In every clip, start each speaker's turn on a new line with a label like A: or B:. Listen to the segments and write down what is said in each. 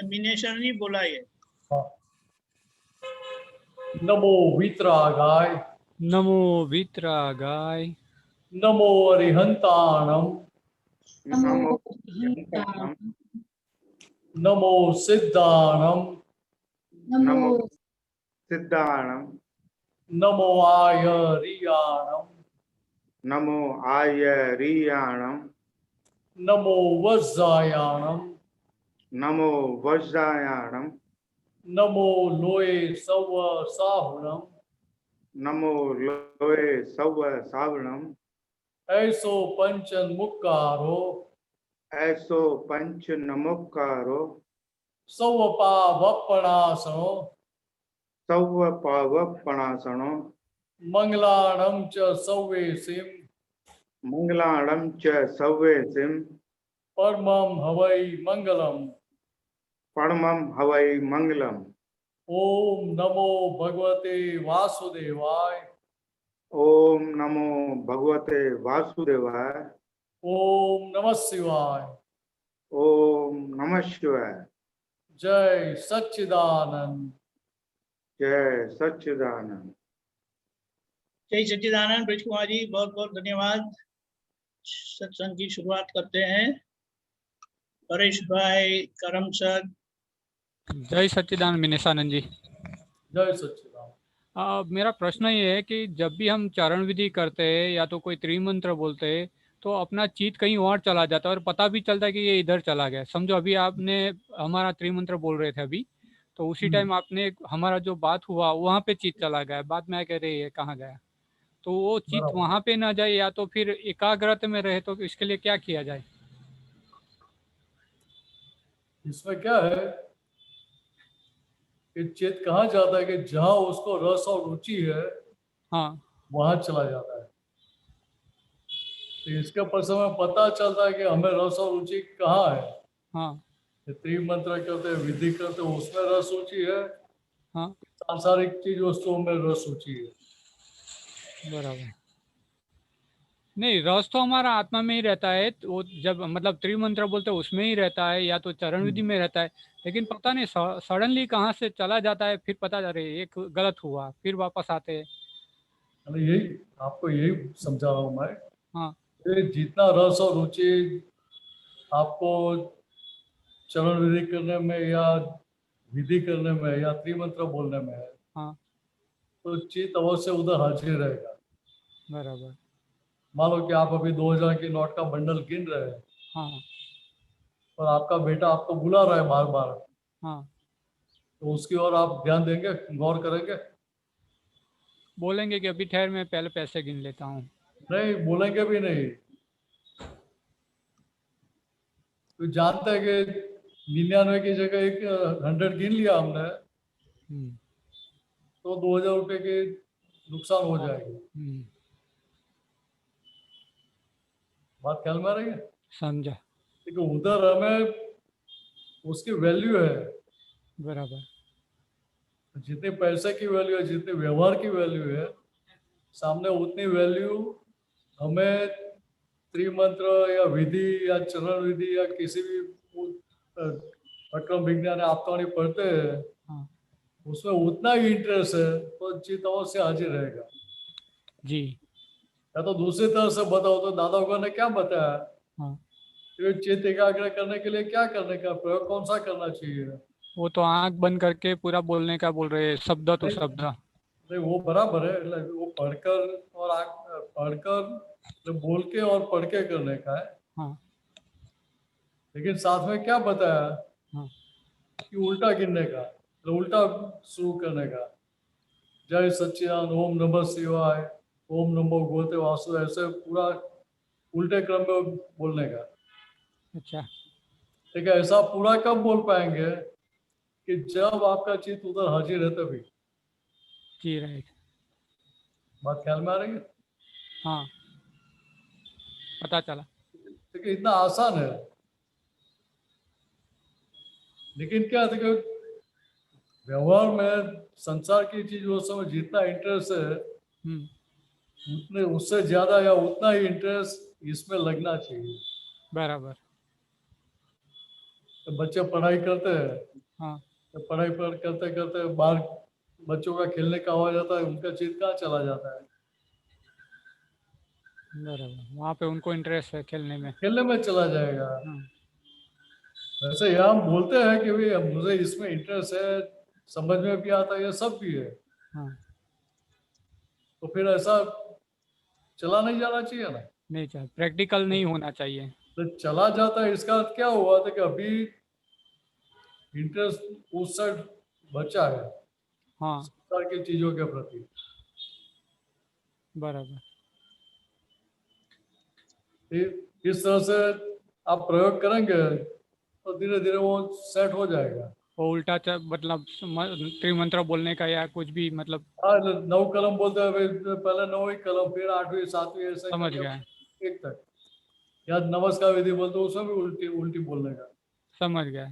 A: मिनेशन नहीं बोला ये।
B: नमो वीतरागाय,
C: नमो वीतरागाय,
B: नमो अरिहंताणम,
D: नमो
B: नमो सिद्धाणम,
D: नमो सिद्धाणम,
B: नमो आयरियाणम,
D: नमो आयरियाणम,
B: नमो वज्रायाणम,
D: नमो वज्रायाणम,
B: नमो लोए सव साहुणम,
D: नमो लोए सव सावणम,
B: ऐसो पंचन मुक्कारो,
D: ऐसो पंच नमोकारो,
B: सव पावपणासनो,
D: सव पावपणासनो,
B: मंगलाणम च सव्वेसिम,
D: मंगलाणम च सव्वेसिम,
B: परमं हवै मंगलम।
D: परमं हवै मंगलम।
B: ओम नमो भगवते वासुदेवाय,
D: ओम नमो भगवते वासुदेवाय,
B: ओम नमः शिवाय,
D: ओम नमः शिवाय।
B: जय सच्चिदानंद।
D: जय सच्चिदानंद।
A: जय सच्चिदानंद। ब्रज कुमार जी बहुत बहुत धन्यवाद। सत्संग की शुरुआत करते हैं। परेश भाई करम सर।
C: जय सच्चिदानंद मिनेशानंद जी।
B: जय सच्चिदानंद।
C: मेरा प्रश्न ये है कि जब भी हम चरण विधि करते हैं या तो कोई त्रिमंत्र बोलते हैं तो अपना चित कहीं और चला जाता है और पता भी चलता है कि ये इधर चला गया। समझो अभी आपने हमारा त्रिमंत्र बोल रहे थे अभी, तो उसी टाइम आपने हमारा जो बात हुआ वहाँ पे चित चला गया, बाद में कह रहे ये कहाँ गया, तो वो चित
B: बराबर।
C: वहाँ पे ना जाए या तो फिर एकाग्रता में रहे, तो इसके लिए क्या किया जाए?
B: इसमें क्या है कि चित्त कहाँ जाता है कि जहाँ उसको रस और रुचि है
C: हाँ
B: वहां चला जाता है। तो इसके पर समय पता चलता है कि हमें रस और रुचि कहाँ है।
C: हाँ
B: त्रिमंत्र करते विधि करते उसमें रस रुचि है,
C: हाँ
B: सांसारिक चीज वस्तुओं में रस रुचि है।
C: बराबर। नहीं, रस तो हमारा आत्मा में ही रहता है, तो वो जब मतलब त्रिमंत्र बोलते हैं उसमें ही रहता है या तो चरण विधि में रहता है, लेकिन पता नहीं सडनली कहाँ से चला जाता है, फिर पता चल रही एक गलत हुआ फिर वापस आते हैं।
B: यही आपको यही समझा रहा हूँ मैं
C: हाँ
B: कि जितना रस और रुचि आपको चरण विधि करने में या विधि करने में या त्रिमंत्र बोलने में है,
C: हाँ
B: तो चित्त अवश्य उधर हाजिर रहेगा।
C: बराबर।
B: मान लो कि आप अभी 2000 की नोट का बंडल गिन रहे हैं
C: हाँ
B: और आपका बेटा आपको बुला रहा है बार बार,
C: हाँ
B: तो उसकी ओर आप ध्यान देंगे, गौर करेंगे?
C: बोलेंगे कि अभी ठहर मैं पहले पैसे गिन लेता हूँ।
B: नहीं बोलेंगे भी नहीं। तो जानते हैं कि 99 की जगह एक 100 गिन लिया हमने
C: हम्म,
B: तो 2000 रुपये के नुकसान हो जाएगी।
C: हम्म,
B: बात ख्याल में आ रही है?
C: समझा।
B: क्योंकि उधर हमें उसकी वैल्यू है,
C: बराबर।
B: जितने पैसे की वैल्यू है, जितने व्यवहार की वैल्यू है, सामने उतनी वैल्यू हमें त्रिमंत्र या विधि या चरण विधि या किसी भी अक्रम विज्ञान आपका पढ़ते हैं
C: हाँ
B: उसमें उतना ही इंटरेस्ट है तो चित्त अवश्य हाजिर रहेगा।
C: जी।
B: या तो दूसरी तरह से बताओ तो दादा लोगों ने क्या बताया
C: हाँ
B: कि चित्त एकाग्र करने के लिए क्या करने का प्रयोग कौन सा करना चाहिए?
C: वो तो आंख बंद करके पूरा बोलने का बोल रहे हैं, शब्द तो शब्द।
B: नहीं वो बराबर है, वो पढ़कर और पढ़कर बोल के और पढ़ के करने का है।
C: हाँ
B: लेकिन साथ में क्या बताया
C: हाँ
B: कि उल्टा गिनने का, उल्टा शुरू करने का। जय सच्चिदानंद, ओम नमः शिवाय, ओम नमो भगवते वासुदेवाय, ऐसे पूरा उल्टे क्रम में बोलने का।
C: अच्छा।
B: ठीक है, ऐसा पूरा कब बोल पाएंगे कि जब आपका चित्त उधर हाजिर है तभी।
C: जी राइट।
B: बात ख्याल में आ रही है?
C: हाँ पता चला।
B: ठीक है, इतना आसान है। लेकिन क्या है व्यवहार में संसार की चीज वो समय जितना इंटरेस्ट है उतने उससे ज्यादा या उतना ही इंटरेस्ट इसमें लगना चाहिए।
C: बराबर।
B: तो बच्चे पढ़ाई करते हैं,
C: हाँ
B: तो पढ़ाई पर करते करते बाहर बच्चों का खेलने का आवाज आता है, उनका चित्त कहाँ चला जाता है?
C: बराबर, वहाँ पे उनको इंटरेस्ट है खेलने में।
B: खेलने में चला जाएगा।
C: हाँ
B: वैसे यहाँ हम बोलते हैं कि भाई अब मुझे इसमें इंटरेस्ट है, समझ में भी आता है, ये सब भी है,
C: हाँ,
B: तो फिर ऐसा चला नहीं जाना चाहिए ना।
C: नहीं चाहिए, प्रैक्टिकल नहीं होना चाहिए।
B: तो चला जाता है, इसका अर्थ क्या हुआ था कि अभी इंटरेस्ट उस साइड बचा है,
C: हाँ
B: संसार की चीजों के प्रति।
C: बराबर,
B: इस तरह से आप प्रयोग करेंगे तो धीरे धीरे वो सेट हो जाएगा।
C: वो उल्टा मतलब त्रिमंत्र बोलने का या कुछ भी मतलब
B: हाँ, 9 कलम बोलते हैं, पहले 9वीं कलम, फिर 8वीं 7वीं, ऐसे
C: समझ
B: करके
C: गए,
B: एक तक। या नमस्कार विधि बोलते हैं, उसमें भी उल्टी उल्टी बोलने का।
C: समझ गए।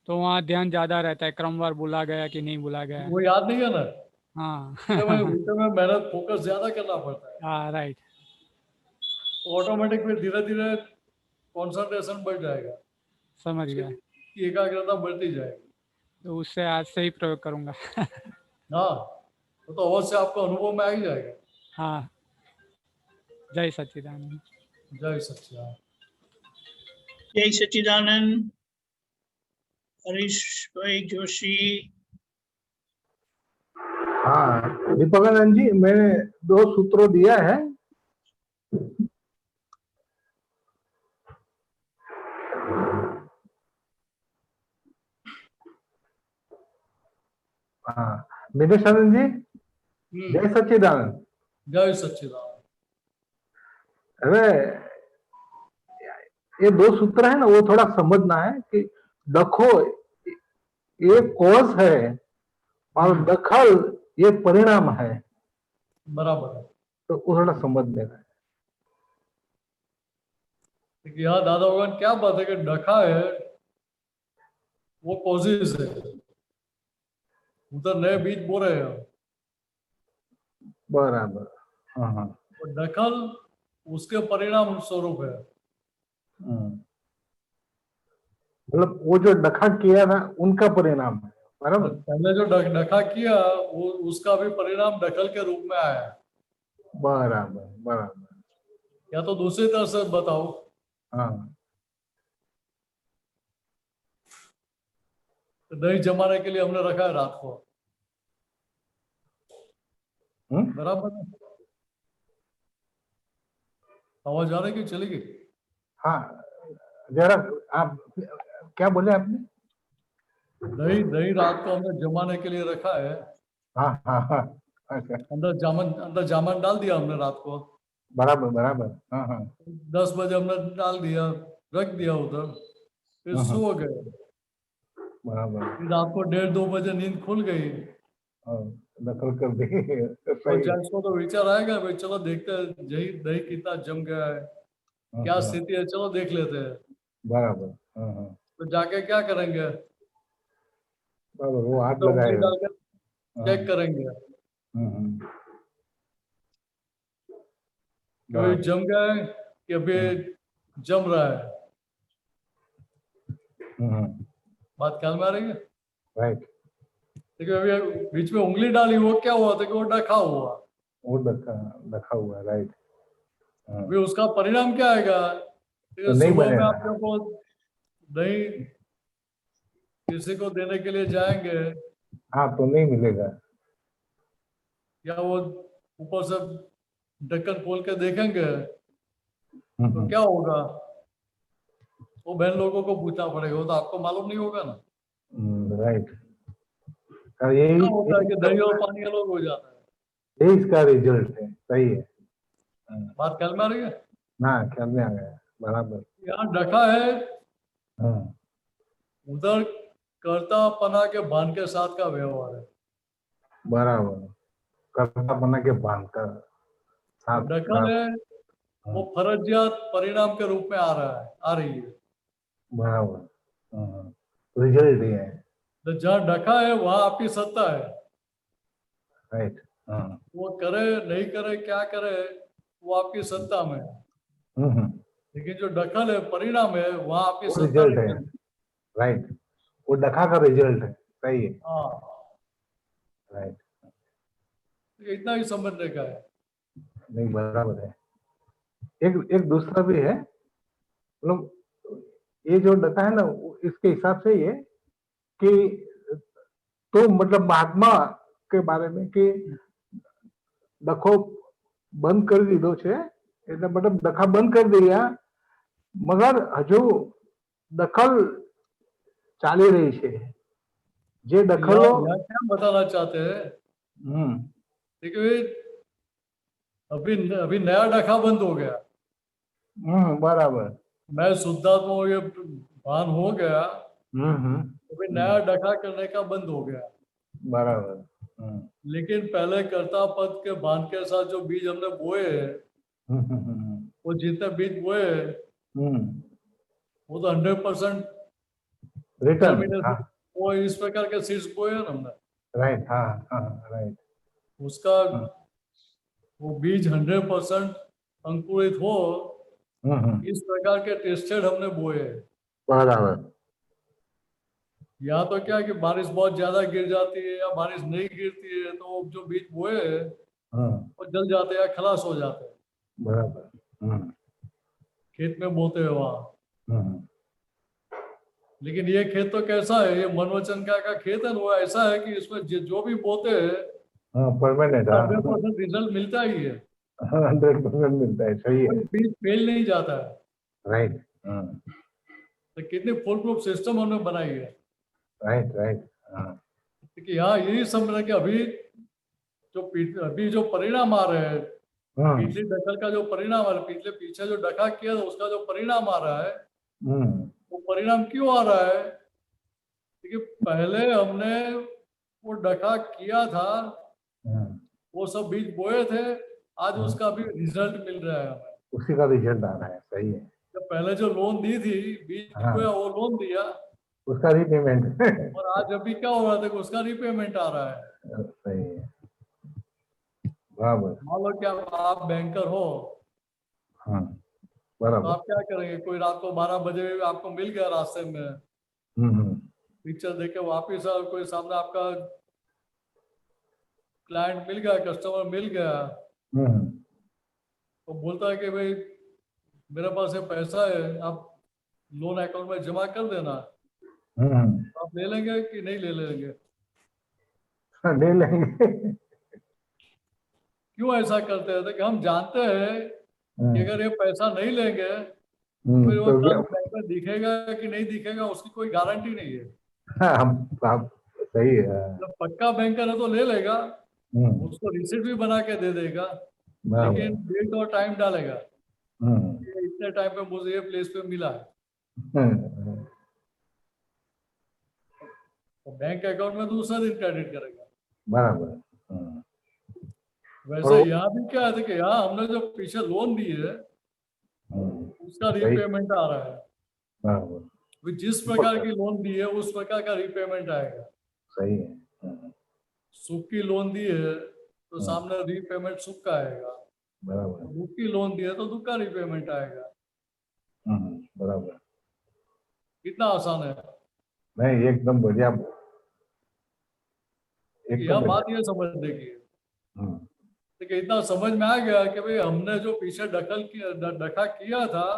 C: तो वहाँ ध्यान ज्यादा रहता है, क्रमवार बोला गया कि नहीं बोला गया।
B: वो याद नहीं है ना,
C: हाँ
B: उल्टे में मेहनत फोकस ज्यादा करना पड़ता है,
C: हाँ राइट,
B: तो ऑटोमेटिक फिर धीरे धीरे कॉन्सेंट्रेशन बढ़ जाएगा,
C: समझ गया।
B: एकाग्रता बढ़ती जाएगी।
C: तो उससे आज से ही प्रयोग करूंगा
B: हाँ, वो तो अवश्य आपको अनुभव में आ ही जाएगा।
C: हाँ, जय सच्चिदानंद।
B: जय सच्चिदानंद।
A: जय सच्चिदानंद। हरीश भाई जोशी।
E: हाँ दीपकानंद जी, मैंने 2 सूत्रों दिया है। हाँ निवेशानंद जी, जय सच्चिदानंद।
B: जय सच्चिदानंद।
E: अरे ये 2 सूत्र है ना, वो थोड़ा समझना है कि दखो ये कॉज है और दखल ये परिणाम है,
B: बराबर है।
E: तो वो थोड़ा समझ लेना है।
B: देखिए यहाँ दादा भगवान क्या बात है कि डखा है वो कॉजेज है, उधर नए बीज बो रहे हैं,
E: बराबर। हाँ हाँ।
B: और दखल उसके परिणाम स्वरूप है।
E: मतलब वो जो डखा किया था उनका परिणाम है, बराबर।
B: पहले जो डखा किया वो उसका भी परिणाम दखल के रूप में आया है।
E: बराबर बराबर।
B: या तो दूसरी तरह से बताओ,
E: हाँ
B: तो दही जमाने के लिए हमने रखा है रात को, बराबर है? आवाज आ रही कि चली गई?
E: हाँ, जरा आप क्या बोले आपने?
B: दही रात को हमने जमाने के लिए रखा है।
E: हाँ हाँ हाँ, अच्छा,
B: अंदर जामन डाल दिया हमने रात को,
E: बराबर बराबर। हाँ हाँ
B: 10 बजे हमने डाल दिया, रख दिया उधर, फिर सो गए।
E: बराबर।
B: फिर रात को 1:30-2 बजे नींद खुल गई,
E: दखल कर दी।
B: तो
E: सही है।
B: जज को तो विचार आएगा भाई चलो देखते हैं दही दही कितना जम गया है, क्या स्थिति है, चलो देख लेते हैं।
E: बराबर। हाँ हाँ
B: तो जाके क्या करेंगे,
E: बराबर, वो हाथ
B: तो उंगली
E: लगाएगा।
B: डाल के चेक करेंगे कि भाई जम गया है कि अभी जम रहा है। बात ख्याल में आ रही है?
E: राइट।
B: देखिए अभी बीच में उंगली डाली, वो क्या हुआ था कि वो डखा हुआ,
E: वो रखा हुआ है, राइट।
B: अभी उसका परिणाम क्या आएगा?
E: तो नहीं
B: सुबह में
E: बनेगा।
B: आप जब वो दही किसी को देने के लिए जाएंगे,
E: हाँ तो नहीं मिलेगा।
B: या वो ऊपर से ढक्कन खोल के देखेंगे तो क्या होगा? वो बहन लोगों को पूछना पड़ेगा, वो तो आपको मालूम नहीं होगा ना।
E: राइट। यही
B: क्या होता है कि दही और पानी अलग हो जाता है।
E: यही इसका रिजल्ट है। सही है।
B: बात ख्याल में आ रही है?
E: ना ख्याल में आ गया, बराबर।
B: यहाँ ढका है,
E: हाँ
B: उधर कर्तापना के भान के साथ का व्यवहार है,
E: बराबर। कर्ता बना के बांध कर साथ
B: दखल है वो फर्जियात परिणाम के रूप में आ रही है।
E: बराबर। रिजल्ट ही है।
B: तो जहाँ ढका है वहां आपकी सत्ता है,
E: राइट।
B: वो करे नहीं करे क्या करे वो आपकी सत्ता में है। लेकिन जो दखल है परिणाम है वहां आपकी सत्ता
E: रिजल्ट
B: नहीं
E: है।
B: है।
E: राइट, वो डखा का रिजल्ट है, सही है,
B: हाँ,
E: राइट,
B: इतना ही समझने का है।
E: नहीं बराबर है। एक दूसरा भी है, मतलब ये जो डका है ना, इसके हिसाब से ये कि तो मतलब महात्मा के बारे में कि डखो બંધ કરી દીધો છે, એટલે મતલબ ડખા બંધ કરી दिया, मगर हजू दखल ચાલી રહી છે, જે દખલો
B: यहाँ क्या बताना चाहते हैं, देखिए अभी अभी नया डखा बंद हो गया,
E: बराबर,
B: मैं शुद्धात्मा हूँ, ये भान हो गया, अभी नया डखा करने का बंद हो गया।
E: बराबर,
B: लेकिन पहले कर्ता पद के भान के साथ जो बीज हमने बोए हैं, वो जितने बीज बोए हैं, वो तो 100%
E: रिटर्न, हाँ,
B: वो इस प्रकार के सीड्स बोए हैं ना हमने,
E: राइट, हाँ हाँ राइट,
B: उसका वो बीज 100% अंकुरित हो, इस प्रकार के टेस्टेड हमने बोए हैं।
E: बराबर,
B: यहाँ तो क्या कि बारिश बहुत ज्यादा गिर जाती है या बारिश नहीं गिरती है, तो जो बीज बोए हैं वो जल जाते हैं या खलास हो जाते हैं,
E: बराबर,
B: खेत में बोते हैं वहां। लेकिन ये खेत तो कैसा है, ये मनवचन का खेत है, वो ऐसा है कि इसमें जो भी बोते हैं
E: परमानेंट,
B: 100% रिजल्ट मिलता ही है,
E: 100% मिलता है, सही है,
B: बीज फेल नहीं जाता है।
E: राइट,
B: तो कितनी फुल प्रूफ सिस्टम हमने बनाई है,
E: राइट, राइट,
B: कि यहाँ यही समझना कि अभी जो परिणाम आ रहे हैं, पिछली दखल का जो परिणाम आ रहा है, पीछे जो डखा किया था उसका जो परिणाम आ रहा है, वो परिणाम क्यों आ रहा है, क्योंकि पहले हमने वो डखा किया था, वो सब बीज बोए थे, आज उसका भी रिजल्ट मिल रहा है हमें,
E: उसी का रिजल्ट आ रहा है, सही है,
B: जब पहले जो लोन दी थी, बीज बोया वो लोन दिया,
E: उसका रीपेमेंट
B: और आज अभी क्या हो रहा था कि उसका रीपेमेंट आ रहा है।
E: सही है, बराबर,
B: मान लो कि आप बैंकर हो,
E: हाँ,
B: तो
E: बराबर,
B: आप क्या करेंगे, कोई रात को 12 बजे आपको मिल गया रास्ते में, पिक्चर देखे वापिस आ, कोई सामने आपका क्लाइंट मिल गया, कस्टमर मिल गया, तो बोलता है कि भाई मेरे पास ये पैसा है, आप लोन अकाउंट में जमा कर देना, तो आप ले लेंगे कि नहीं ले लेंगे?
E: ले लेंगे।
B: क्यों ऐसा करते हैं? कि हम जानते हैं कि अगर ये पैसा नहीं लेंगे फिर वो कल बैंक में दिखेगा कि नहीं दिखेगा उसकी कोई गारंटी नहीं है।
E: आप सही है,
B: जब पक्का बैंकर है तो ले लेगा, उसको रिसीट भी बना के दे देगा, लेकिन डेट और टाइम डालेगा कि इतने टाइम पे मुझे ये प्लेस पे मिला है, तो बैंक अकाउंट में दूसरा दिन क्रेडिट करेगा।
E: बराबर,
B: वैसे यहाँ भी क्या है कि यहाँ हमने जो पीछे लोन दी है उसका रीपेमेंट आ रहा है, जिस प्रकार की लोन दी है उस प्रकार का रीपेमेंट आएगा।
E: सही है,
B: सुख की लोन दी है तो सामने रीपेमेंट सुख का आएगा,
E: बराबर,
B: दुख की लोन दी है तो दुख का रीपेमेंट आएगा।
E: बराबर,
B: कितना आसान है,
E: नहीं एकदम बढ़िया,
B: यह बात ये समझने की है। देखिए इतना समझ में आ गया कि भाई हमने जो पीछे डखा किया था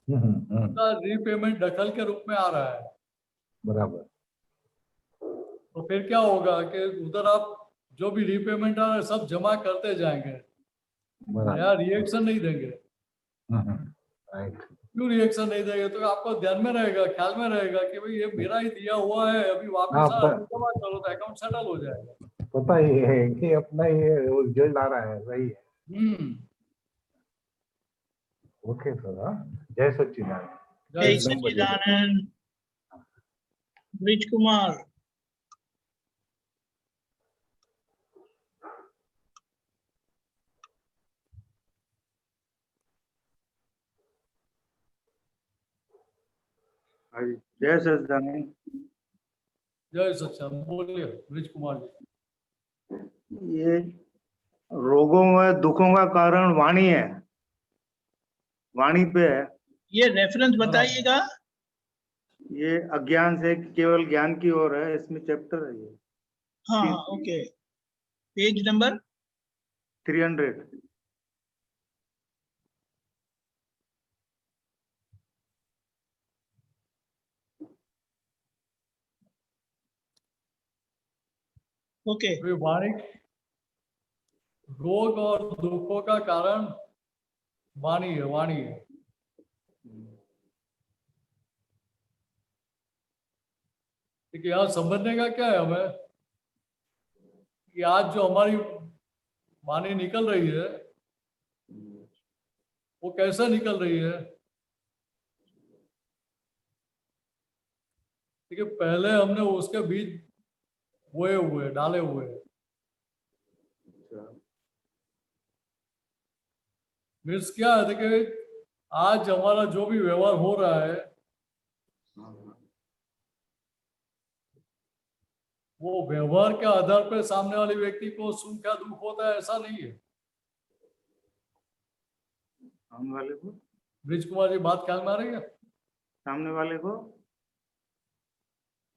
B: उसका रीपेमेंट दखल के रूप में आ रहा है,
E: बराबर,
B: तो फिर क्या होगा कि उधर आप जो भी रीपेमेंट आ रहा है सब जमा करते जाएंगे, नया रिएक्शन नहीं देंगे। क्यों रिएक्शन नहीं देंगे? तो आपको ध्यान में रहेगा, ख्याल में रहेगा कि भाई ये मेरा ही दिया हुआ है, अभी वापस जमा करो तो अकाउंट सेटल हो जाएगा।
E: पता ही है कि अपना ही रिजल्ट आ रहा है, सही है। ओके सर, जय सच्चिदानंद।
A: जय सच्चिदानंद। ब्रिज कुमार।
D: जय सच्चिदानंद।
B: जय सच्चिदानंद। बोलिए ब्रिज कुमार जी।
D: ये रोगों में दुखों का कारण वाणी है, वाणी पे है।
A: ये रेफरेंस बताइएगा।
D: ये अज्ञान से केवल ज्ञान की ओर है, इसमें चैप्टर है ये
A: हाँ हाँ ओके, पेज नंबर
D: 300।
A: ओके।
B: वे वाणी, रोग और दुखों का कारण वाणी है, वाणी है। ठीक है, यहाँ समझने का क्या है हमें कि आज जो हमारी वाणी निकल रही है वो कैसे निकल रही है। ठीक है, पहले हमने उसके बीज बोए हुए, डाले हुए। मीन्स क्या है, देखिए आज हमारा जो भी व्यवहार हो रहा है वो व्यवहार के आधार पर सामने वाले व्यक्ति को सुख या दुख होता है, ऐसा नहीं है।
D: सामने वाले को,
B: ब्रिज कुमार जी बात ख्याल में आ रही है?
D: सामने वाले को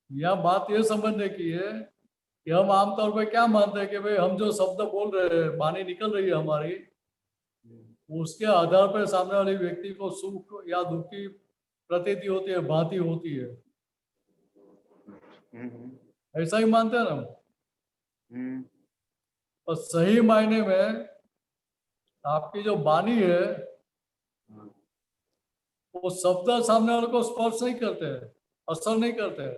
B: यह बात ये समझने की है कि हम आमतौर पर क्या मानते हैं कि भाई हम जो शब्द बोल रहे हैं, वाणी निकल रही है हमारी, उसके आधार पर सामने वाले व्यक्ति को सुख या दुख की प्रतीति होती है, भांति होती है। ऐसा ही मानते हैं ना हम। और सही मायने में आपकी जो वाणी है वो शब्द सामने वाले को स्पर्श नहीं करते हैं, असर नहीं करते हैं,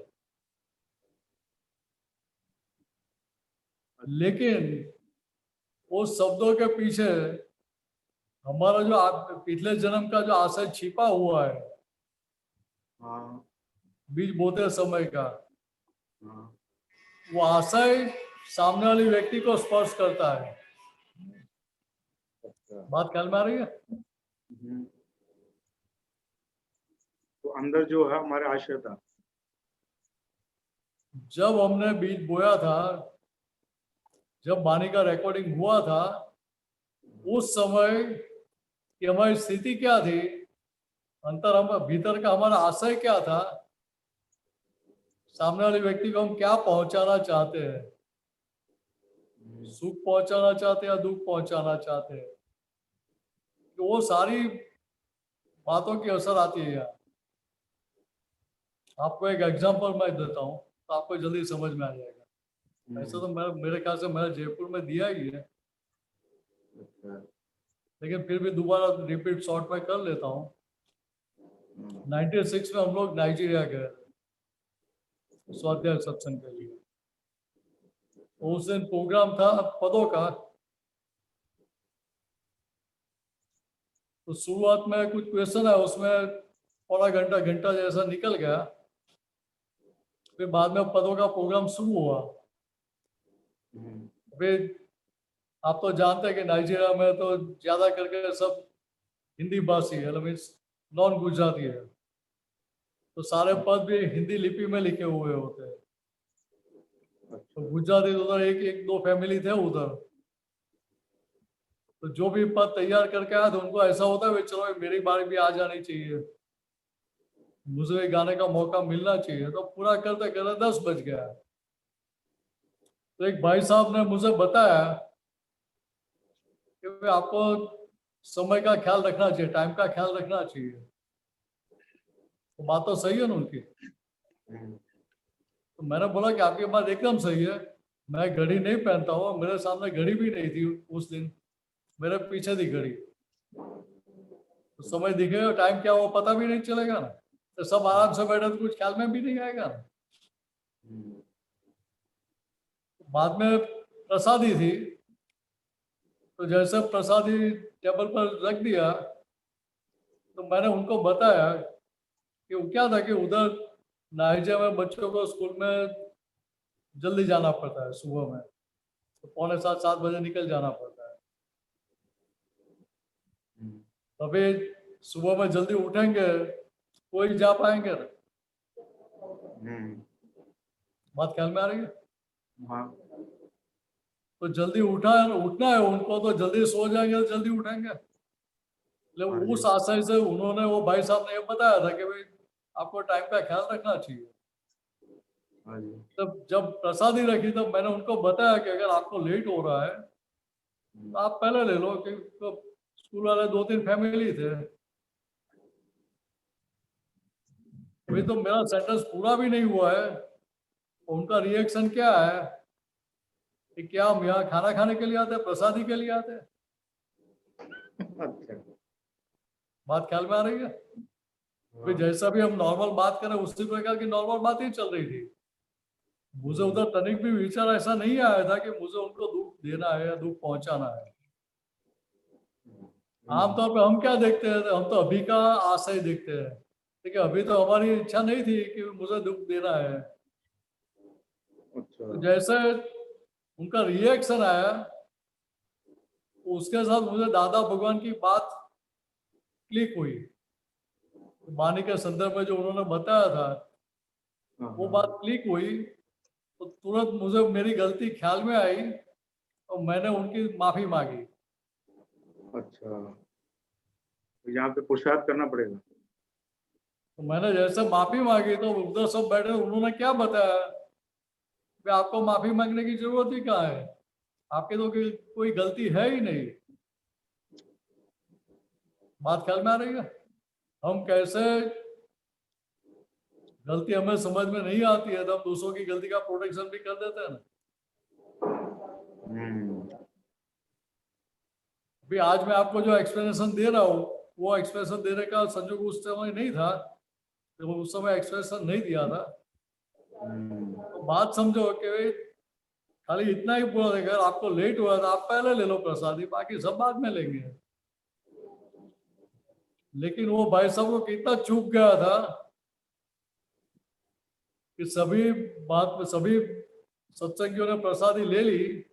B: लेकिन उस शब्दों के पीछे हमारा जो पिछले जन्म का जो आशय छिपा हुआ है, बीज बोते समय का, वो आशय सामने वाले व्यक्ति को स्पर्श करता है। बात ख्याल में आ रही है?
D: तो अंदर जो है हमारे आशय था,
B: जब हमने बीज बोया था, जब वाणी का रिकॉर्डिंग हुआ था, उस समय की हमारी स्थिति क्या थी, अंतर हम भीतर का हमारा आशय क्या था, सामने वाले व्यक्ति को हम क्या पहुंचाना चाहते हैं, सुख पहुंचाना चाहते हैं या दुख पहुंचाना चाहते हैं, तो वो सारी बातों की असर आती है। यार आपको एक एग्जांपल मैं देता हूँ तो आपको जल्दी समझ में आ जाएगा। ऐसा तो मेरे ख्याल से मैंने जयपुर में दिया ही है, लेकिन फिर भी दोबारा रिपीट शॉर्ट में कर लेता हूँ। 96 में हम लोग नाइजीरिया गए स्वाध्याय सत्संग के लिए। उस दिन प्रोग्राम था पदों का, तो शुरुआत में कुछ क्वेश्चन है, उसमें पौना घंटा घंटा जैसा निकल गया। फिर बाद में पदों का प्रोग्राम शुरू हुआ। फिर आप तो जानते हैं कि नाइजीरिया में तो ज्यादा करके सब हिंदी भाषी है, मीन्स नॉन गुजराती है, तो सारे पद भी हिंदी लिपि में लिखे हुए होते हैं। तो गुजराती उधर एक दो फैमिली थे उधर, तो जो भी पद तैयार करके आया तो उनको ऐसा होता है चलो मेरी बारी भी आ जानी चाहिए, मुझे भी गाने का मौका मिलना चाहिए। तो पूरा करते करते 10 बज गया। तो एक भाई साहब ने मुझे बताया कि आपको समय का ख्याल रखना चाहिए, टाइम का ख्याल रखना चाहिए। तो बात तो सही है ना उनकी। तो मैंने बोला कि आपकी बात एकदम सही है, मैं घड़ी नहीं पहनता हूँ, मेरे सामने घड़ी भी नहीं थी उस दिन, मेरे पीछे थी घड़ी, तो समय दिखेगा, टाइम क्या वो पता भी नहीं चलेगा ना। तो सब आराम से बैठे तो कुछ ख्याल में भी नहीं आएगा ना। बाद में प्रसादी थी, तो जैसे प्रसादी टेबल पर रख दिया तो मैंने उनको बताया कि वो क्या था कि उधर नाइजीरिया में बच्चों को स्कूल में जल्दी जाना पड़ता है, सुबह में तो 6:45-7 बजे निकल जाना पड़ता है। तभी सुबह में जल्दी उठेंगे कोई जा पाएंगे। बात ख्याल में आ रही है?
D: हाँ।
B: तो जल्दी उठना है उनको, तो जल्दी सो जाएंगे तो जल्दी उठेंगे। उस आशय से उन्होंने, वो भाई साहब ने ये बताया था कि भाई आपको टाइम का ख्याल रखना चाहिए।
D: हाँ जी।
B: तब जब प्रसादी रखी तब मैंने उनको बताया कि अगर आपको लेट हो रहा है तो आप पहले ले लो, कि तो स्कूल वाले 2-3 फैमिली थे। अभी तो मेरा सेंटेंस पूरा भी नहीं हुआ है, उनका रिएक्शन क्या है कि क्या हम यहाँ खाना खाने के लिए आते हैं, प्रसादी के लिए आते हैं?
D: अच्छा।
B: बात ख्याल में आ रही है? अभी जैसा भी हम नॉर्मल बात करें उसी प्रकार की नॉर्मल बात ही चल रही थी। मुझे उधर तनिक भी विचार ऐसा नहीं आया था कि मुझे उनको दुख देना है या दुख पहुंचाना है। आमतौर पे हम क्या देखते हैं, हम तो अभी का आशय देखते हैं, ठीक है। अभी तो हमारी इच्छा नहीं थी कि मुझे दुख देना है।
D: अच्छा।
B: तो जैसे उनका रिएक्शन आया उसके साथ मुझे दादा भगवान की बात क्लिक हुई। वाणी के संदर्भ में जो उन्होंने बताया था वो बात क्लिक हुई, तो तुरंत मुझे मेरी गलती ख्याल में आई और मैंने उनकी माफी मांगी।
D: अच्छा, तो यहाँ पे पुरुषार्थ करना पड़ेगा।
B: तो मैंने जैसे माफी मांगी तो उधर सब बैठे, उन्होंने क्या बताया कि आपको माफी मांगने की जरूरत ही कहाँ है, आपके तो कोई गलती है ही नहीं। बात ख्याल में आ रही है? हम कैसे, गलती हमें समझ में नहीं आती है तो हम दूसरों की गलती का प्रोटेक्शन भी कर देते हैं ना। अभी आज मैं आपको जो एक्सप्लेनेशन दे रहा हूँ वो एक्सप्लेनेशन देने का संजोग उस समय नहीं था, तो उस समय एक्सप्लेनेशन नहीं दिया था। तो बात समझो कि भाई खाली इतना ही बोला, अगर आपको लेट हुआ तो आप पहले ले लो प्रसादी, बाकी सब बाद में लेंगे। लेकिन वो भाई साहब को कितना चूक गया था कि सभी सत्संगियों ने प्रसादी ले ली,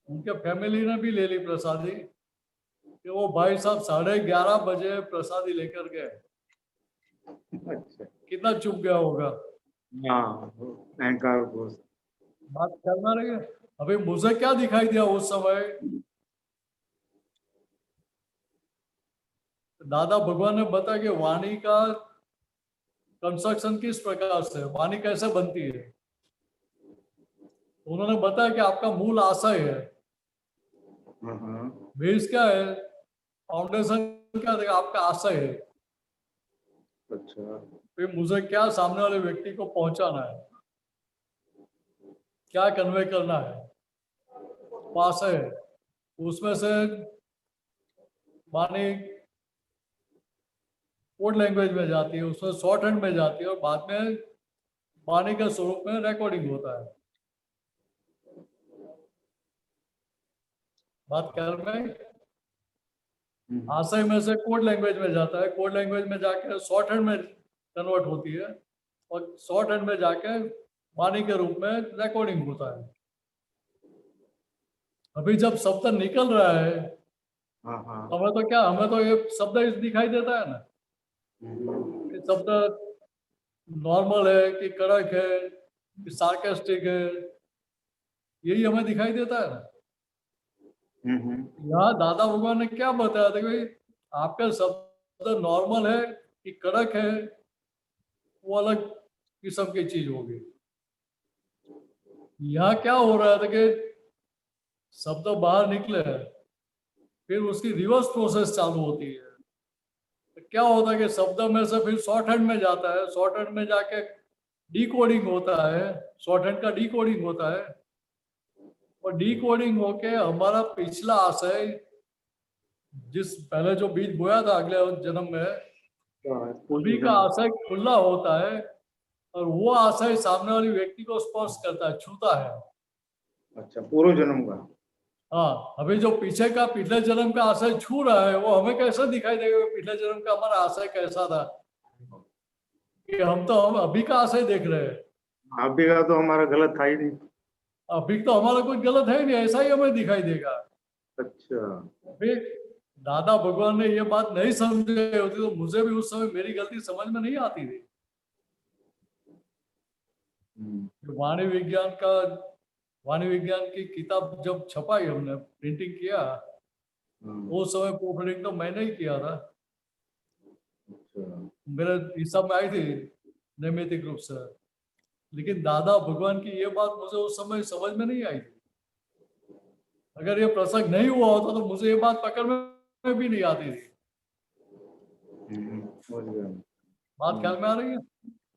B: उनके फैमिली ने भी ले ली प्रसादी, कि वो भाई साहब 11:30 बजे प्रसादी लेकर गए।
D: अच्छा।
B: कितना चुप गया होगा।
D: हाँ, अहंकार बहुत।
B: बात करना रही है। अभी मुझे क्या दिखाई दिया उस समय, दादा भगवान ने बताया कि वाणी का कंस्ट्रक्शन किस प्रकार से, वाणी कैसे बनती है। उन्होंने बताया कि आपका मूल आशय है, बेस क्या है, फाउंडेशन क्या है, आपका आशय है।
D: अच्छा।
B: फिर मुझे क्या सामने वाले व्यक्ति को पहुंचाना है, क्या कन्वे करना है, वो आशय है। उसमें से वाणी कोड लैंग्वेज में जाती है, उसमें शॉर्ट हैंड में जाती है और बाद में वाणी के स्वरूप में रिकॉर्डिंग होता है। बात कर में आशय में से कोड लैंग्वेज में जाता है, कोड लैंग्वेज में जाके शॉर्ट हैंड में कन्वर्ट होती है और शॉर्ट हैंड में जाके वाणी के रूप में रिकॉर्डिंग होता है। अभी जब शब्द निकल रहा है हमें तो क्या, हमें तो ये शब्द दिखाई देता है ना, कि शब्द नॉर्मल है कि कड़क है कि सार्केस्टिक है, यही हमें दिखाई देता है ना। यहाँ दादा भगवान ने क्या बताया था कि आपका शब्द नॉर्मल है कि कड़क है, वो अलग किस्म की चीज होगी। यहाँ क्या हो रहा था कि शब्द बाहर निकले फिर उसकी रिवर्स प्रोसेस चालू होती है। तो क्या होता है कि शब्द में से फिर शॉर्ट हैंड में जाता है, शॉर्ट हैंड में जाके डीकोडिंग होता है, शॉर्ट हैंड का डीकोडिंग होता है और डीकोडिंग होके हमारा पिछला आशय, जिस पहले जो बीज बोया था अगले जन्म में, उसी का आशय खुला होता है और वो आशय सामने वाली व्यक्ति को स्पर्श करता है, छूता है।
D: अच्छा, पूर्व जन्म का।
B: हाँ, अभी जो पीछे का पिछले जन्म का आशय छू रहा है वो हमें कैसे दिखाई देगा, पिछले जन्म का हमारा आशय कैसा था, कि हम अभी का आशय देख रहे हैं।
D: अभी का तो हमारा गलत था ही नहीं।
B: अभी तो हमारा कुछ गलत है नहीं, ऐसा ही हमें दिखाई देगा।
D: अच्छा।
B: अभी दादा भगवान ने ये बात नहीं समझी होती तो मुझे भी उस समय मेरी गलती समझ में नहीं आती थी। वाणी विज्ञान की किताब जब छपाई, हमने प्रिंटिंग किया, वो समय प्रूफ रीडिंग तो मैंने ही किया था। मेरे हिसाब में आई थी नैमित्तिक रूप से। लेकिन दादा भगवान की ये बात मुझे उस समय समझ में नहीं आई थी। अगर ये प्रसंग नहीं हुआ होता तो मुझे ये बात पकड़ में भी नहीं आती थी।
D: समझ गया।
B: बात ख्याल में आ रही है?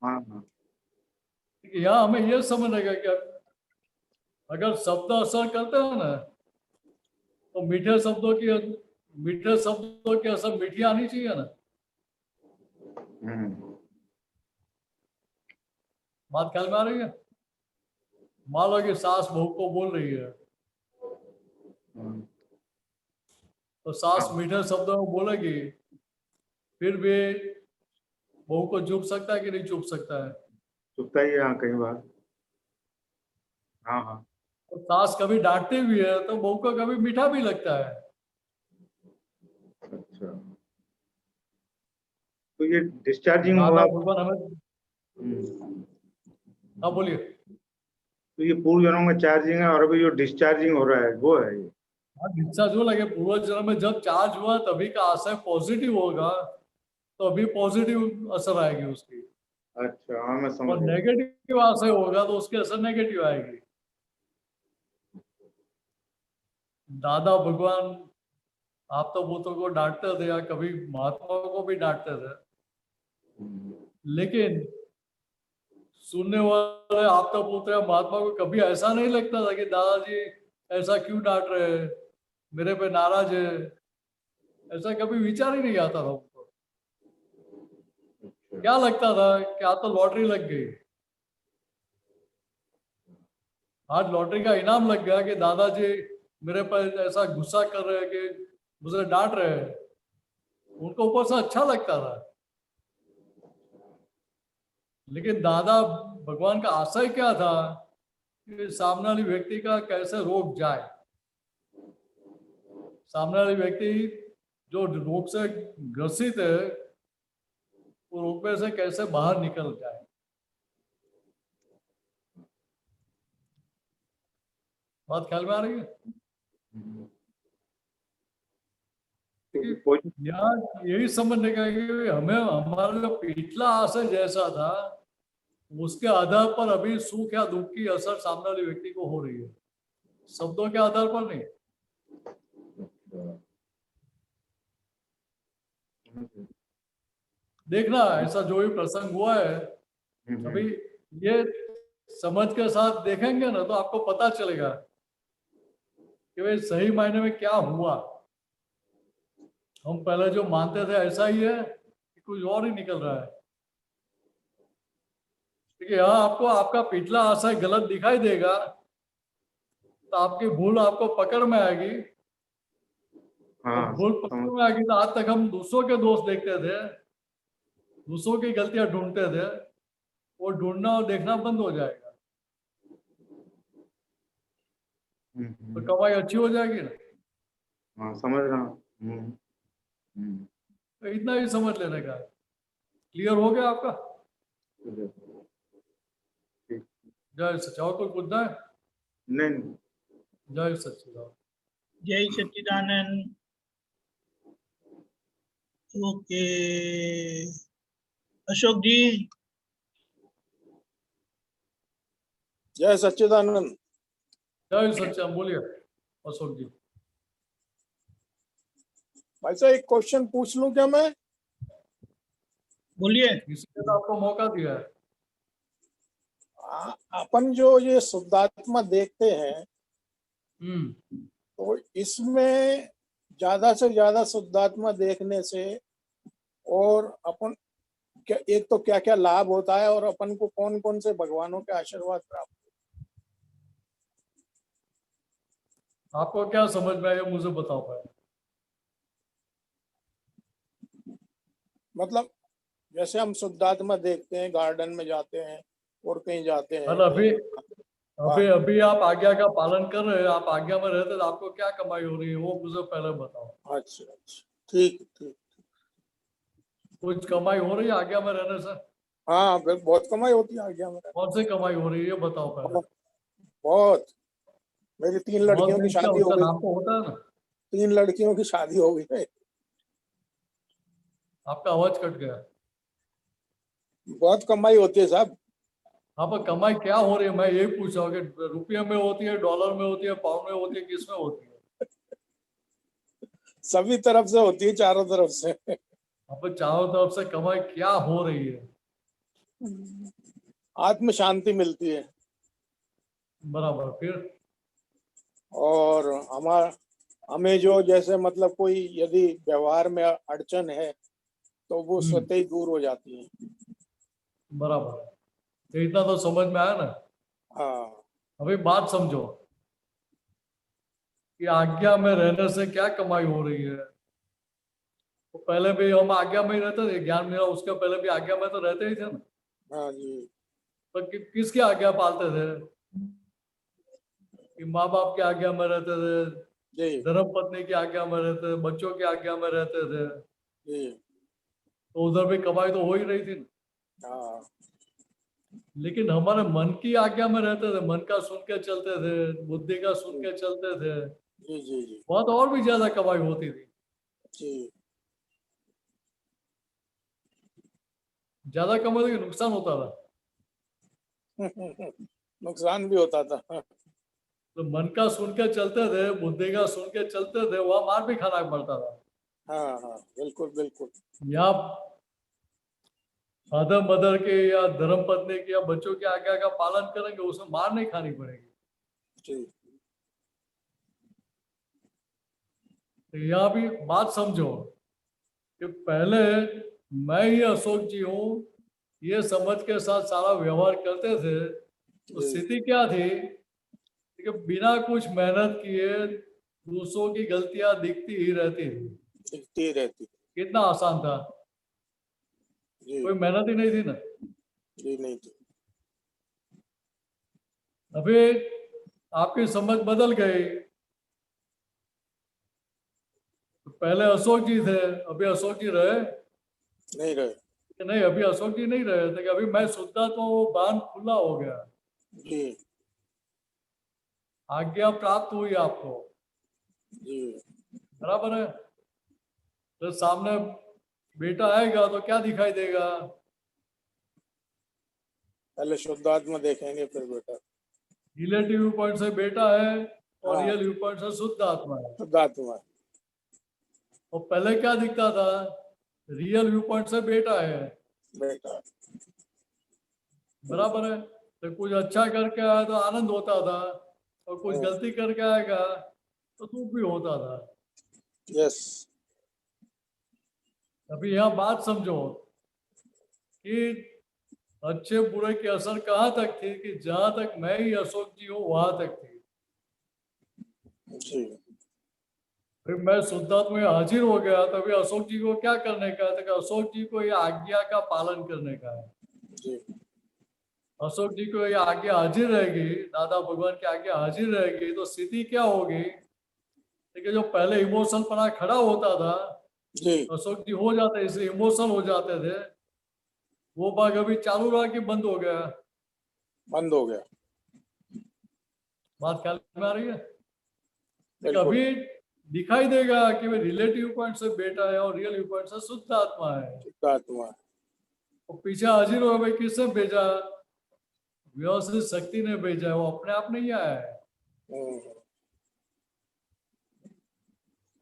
D: हाँ हाँ।
B: यहाँ हमें ये समझना है कि अगर शब्द असर करते हैं ना, तो मीठे शब्दों की असर मीठी आनी चाहिए ना। बात ख्याल में आ रही है? मान लो कि सास बहू को बोल रही है, तो सास मीठे शब्दों में बोलेगी, फिर भी बहू को चुप सकता है कि नहीं चुप सकता है?
D: चुपता ही है, हाँ, कई बार। हाँ हाँ।
B: तो सास कभी डांटती भी है तो बहू को कभी मीठा भी लगता है।
D: अच्छा, तो ये डिस्चार्जिंग
B: दादा
D: हुआ।
B: भगवान हमें, हाँ बोलिए।
D: तो ये पूर्व जन्म में चार्जिंग है और अभी जो डिस्चार्जिंग हो रहा है वो है ये।
B: हाँ, डिस्चार्ज हो लगे। पूर्व जन्म में जब चार्ज हुआ तभी का आशय पॉजिटिव होगा, तो अभी पॉजिटिव असर आएगी उसकी।
D: अच्छा, हाँ, मैं समझ
B: और
D: गया।
B: नेगेटिव आशय होगा तो उसकी असर नेगेटिव आएगी। दादा भगवान आप तो भूतों को डांटते थे या कभी महात्मा को भी डांटते थे, लेकिन सुनने वाले आप तो पुत्र या महात्मा को कभी ऐसा नहीं लगता था कि दादाजी ऐसा क्यों डांट रहे हैं, मेरे पे नाराज है। ऐसा कभी विचार ही नहीं आता था उनको। क्या लगता था कि आज तो लॉटरी लग गई, आज लॉटरी का इनाम लग गया कि दादाजी मेरे पर ऐसा गुस्सा कर रहे हैं कि मुझे डांट रहे हैं। उनको ऊपर से अच्छा लगता था। लेकिन दादा भगवान का आशय क्या था कि सामने वाले व्यक्ति का कैसे रोक जाए, सामने वाले व्यक्ति जो रोग से ग्रसित है वो रोग में से कैसे बाहर निकल जाए। बात ख्याल में आ रही है? यार यही समझने का है कि हमें हमारा जो पिछला आशय जैसा था उसके आधार पर अभी सुख या दुख की असर सामने वाले व्यक्ति को हो रही है, शब्दों के आधार पर नहीं। देखना ऐसा जो भी प्रसंग हुआ है, अभी ये समझ के साथ देखेंगे ना तो आपको पता चलेगा कि भाई सही मायने में क्या हुआ। हम पहले जो मानते थे ऐसा ही है कि कुछ और ही निकल रहा है। देखिए यहाँ आपको आपका पिछला आशय गलत दिखाई देगा तो आपकी भूल आपको पकड़ में आएगी।
D: हाँ,
B: भूल पकड़ में आएगी तो आज तक हम दूसरों के दोष देखते थे, दूसरों की गलतियां ढूंढते थे, वो ढूंढना और देखना बंद हो जाएगा, तो कमाई अच्छी हो जाएगी ना।
D: हाँ, समझ रहा हूँ।
B: तो इतना ही समझ लेने का। क्लियर हो गया आपका? जय सच्चा। कोई मुद्दा है?
D: नहीं।
B: जय सच्चिदानंद।
A: जय सच्चिदानंद। ओके, अशोक जी।
F: जय सच्चिदानंद।
B: जय सच्चिदानंद। बोलिए अशोक जी।
F: भाई साहब एक क्वेश्चन पूछ लूं क्या मैं?
A: बोलिए।
B: इसलिए तो आपको मौका दिया है।
F: अपन जो ये शुद्धात्मा देखते हैं तो इसमें ज्यादा से ज्यादा शुद्धात्मा देखने से और अपन क्या, एक तो क्या क्या लाभ होता है और अपन को कौन कौन से भगवानों के आशीर्वाद प्राप्त?
B: आपको क्या समझ में आया मुझे बताओ भाई।
F: मतलब जैसे हम शुद्धात्मा देखते हैं, गार्डन में जाते हैं और कहीं जाते हैं।
B: अभी अभी अभी आप आज्ञा का पालन कर रहे हैं, आप आज्ञा में रहते तो आपको क्या कमाई हो रही है वो मुझे पहले बताओ।
F: अच्छा अच्छा, ठीक ठीक।
B: कुछ कमाई हो रही है आज्ञा में रहने से?
F: हाँ, बहुत कमाई होती है आज्ञा में।
B: कौन सी कमाई हो रही है ये बताओ पहले।
F: बहुत। मेरी 3 लड़कियों की शादी हो गई।
B: नाम तो होता है ना।
F: 3 लड़कियों की शादी हो गई है।
B: आपका आवाज कट गया।
F: बहुत कमाई होती है साहब।
B: हाँ, पर कमाई क्या हो रही है, मैं यही पूछ रहा हूँ कि रुपये में होती है, डॉलर में होती है, पाउंड में होती है, किस में होती है?
F: सभी तरफ से होती है, चारों तरफ से।
B: अब चारों तरफ से कमाई क्या हो रही है?
F: आत्म शांति मिलती है।
B: बराबर। फिर
F: और हमें जो जैसे मतलब कोई यदि व्यवहार में अड़चन है तो वो स्वतः ही दूर हो जाती है।
B: बराबर, तो इतना तो समझ में आया ना।
F: हाँ,
B: अभी बात समझो कि आज्ञा में रहने से क्या कमाई हो रही है। तो पहले भी हम आज्ञा में ही रहते थे, ज्ञान मिला उसके पहले भी आज्ञा में तो रहते ही थे ना।
F: हाँ जी,
B: पर किसकी आज्ञा पालते थे? कि माँ बाप की आज्ञा में रहते थे,
F: जी
B: धर्म पत्नी की आज्ञा में रहते थे, बच्चों की आज्ञा में रहते थे,
F: जी।
B: तो उधर भी कमाई तो हो ही रही थी ना।
F: हाँ
B: लेकिन हमारे मन की आज्ञा में रहते थे, मन का सुन के चलते थे, बुद्धि का सुन के चलते थे,
F: जी जी जी
B: वहां तो और भी ज्यादा कमाई होती थी।
F: जी।
B: ज्यादा कमाई तो नुकसान होता था।
F: नुकसान भी होता था।
B: तो मन का सुन के चलते थे, बुद्धि का सुन के चलते थे, वहां मार भी खाना पड़ता था।
F: हाँ हाँ, बिल्कुल बिल्कुल।
B: यहाँ फादर मदर के या धर्म पत्नी के या बच्चों की आज्ञा का पालन करेंगे, उसमें मार नहीं खानी पड़ेगी।
F: जी
B: तो यहाँ भी बात समझो कि पहले मैं ही अशोक जी हूँ, ये समझ के साथ सारा व्यवहार करते थे, तो
F: जी
B: स्थिति क्या थी कि बिना कुछ मेहनत किए दूसरों की गलतियां दिखती ही रहती थी।
F: दिखती रहती।
B: कितना आसान था,
F: जी
B: कोई मेहनत ही नहीं थी ना।
F: जी, नहीं थी।
B: अभी आपकी समझ बदल गई। तो पहले अशोक जी थे, अभी अशोक जी रहे
F: नहीं रहे।
B: कि नहीं? अभी अशोक जी नहीं रहे थे कि अभी मैं शुद्धा तो वो बांध खुला हो गया,
F: जी
B: आज्ञा प्राप्त हुई आपको।
F: जी
B: बराबर है। तो सामने बेटा आएगा तो क्या दिखाई देगा?
F: पहले शुद्धात्मा देखेंगे फिर बेटा।
B: रिलेटिव व्यू पॉइंट से बेटा है और
F: हाँ,
B: रियल व्यू पॉइंट से शुद्ध आत्मा है।
F: शुद्धात्मा।
B: और पहले क्या दिखता था? रियल व्यू पॉइंट से बेटा है।
F: बेटा।
B: बराबर है। तो कुछ अच्छा करके आया तो आनंद होता था, और कुछ गलती करके आएगा तो दुख भी होता था।
F: यस।
B: अभी यहाँ बात समझो कि अच्छे बुरे की असर कहाँ तक थी कि जहां तक मैं ही अशोक जी हूँ वहां तक थी।
F: जी
B: फिर मैं शुद्धात्मा में हाजिर हो गया, तभी अशोक जी को क्या करने का है? तो अशोक जी को ये आज्ञा का पालन करने का है।
F: जी
B: अशोक जी को ये आज्ञा हाजिर रहेगी, दादा भगवान की आज्ञा हाजिर रहेगी, तो स्थिति क्या होगी? देखिए, जो पहले इमोशन पना खड़ा होता था,
F: जी।
B: अशोक जी हो जाते, इसलिए इमोशन हो जाते थे, वो भाग अभी चालू रहा कि बंद हो गया?
F: बंद हो गया।
B: बात ख्याल में आ रही है? लेकिन
F: बिल्कुल।
B: अभी दिखाई देगा कि वे रिलेटिव पॉइंट से बेटा है और रियल व्यू पॉइंट से शुद्ध आत्मा है।
F: शुद्धात्मा।
B: और पीछे हाजिर हो भाई, किसने भेजा? व्यवस्थित शक्ति ने भेजा है, वो अपने आप नहीं आया है।
F: हम्म,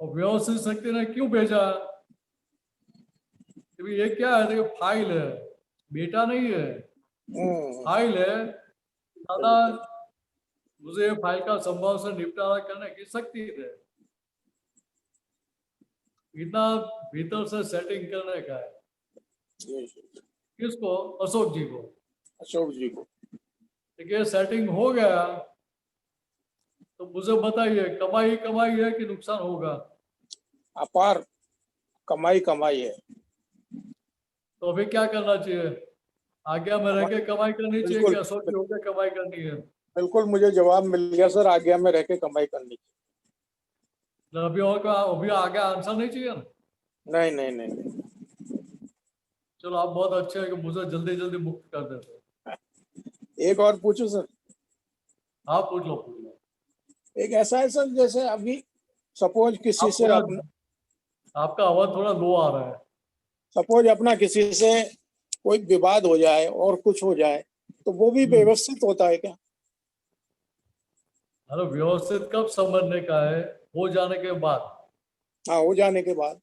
B: और व्यवस्थित शक्ति ने क्यों भेजा? कि ये क्या है? देखिए, फाइल है, बेटा नहीं है, फाइल है। दादा मुझे ये फाइल का संभव से निपटारा करने की शक्ति है, इतना भीतर से सेटिंग करने का है।
F: जी।
B: किसको? अशोक जी को।
F: अशोक जी को।
B: देखिए, सेटिंग हो गया तो मुझे बताइए, कमाई कमाई है कि नुकसान होगा?
F: अपार कमाई कमाई है।
B: तो अभी क्या करना चाहिए? आज्ञा में रह के कमाई करनी चाहिए कि
F: बिल्कुल
B: अशोक जी होकर कमाई करनी है?
F: बिल्कुल, मुझे जवाब मिल गया सर। आज्ञा में रह के कमाई करनी।
B: तो अभी और का अभी आगे आंसर नहीं चाहिए ना?
F: नहीं नहीं नहीं नहीं।
B: चलो, आप बहुत अच्छे हैं कि मुझे जल्दी जल्दी मुक्त कर देते हो।
F: एक और पूछूं सर?
B: आप पूछ लो, पूछ लो।
F: एक ऐसा है सर, जैसे अभी सपोज किसी से अपना
B: आपका आवाज थोड़ा लो आ रहा है।
F: सपोज अपना किसी से कोई विवाद हो जाए और कुछ हो जाए तो वो भी व्यवस्थित होता है क्या?
B: अरे व्यवस्थित कब समझने का है? हो जाने के बाद,
F: हाँ, हो जाने के बाद।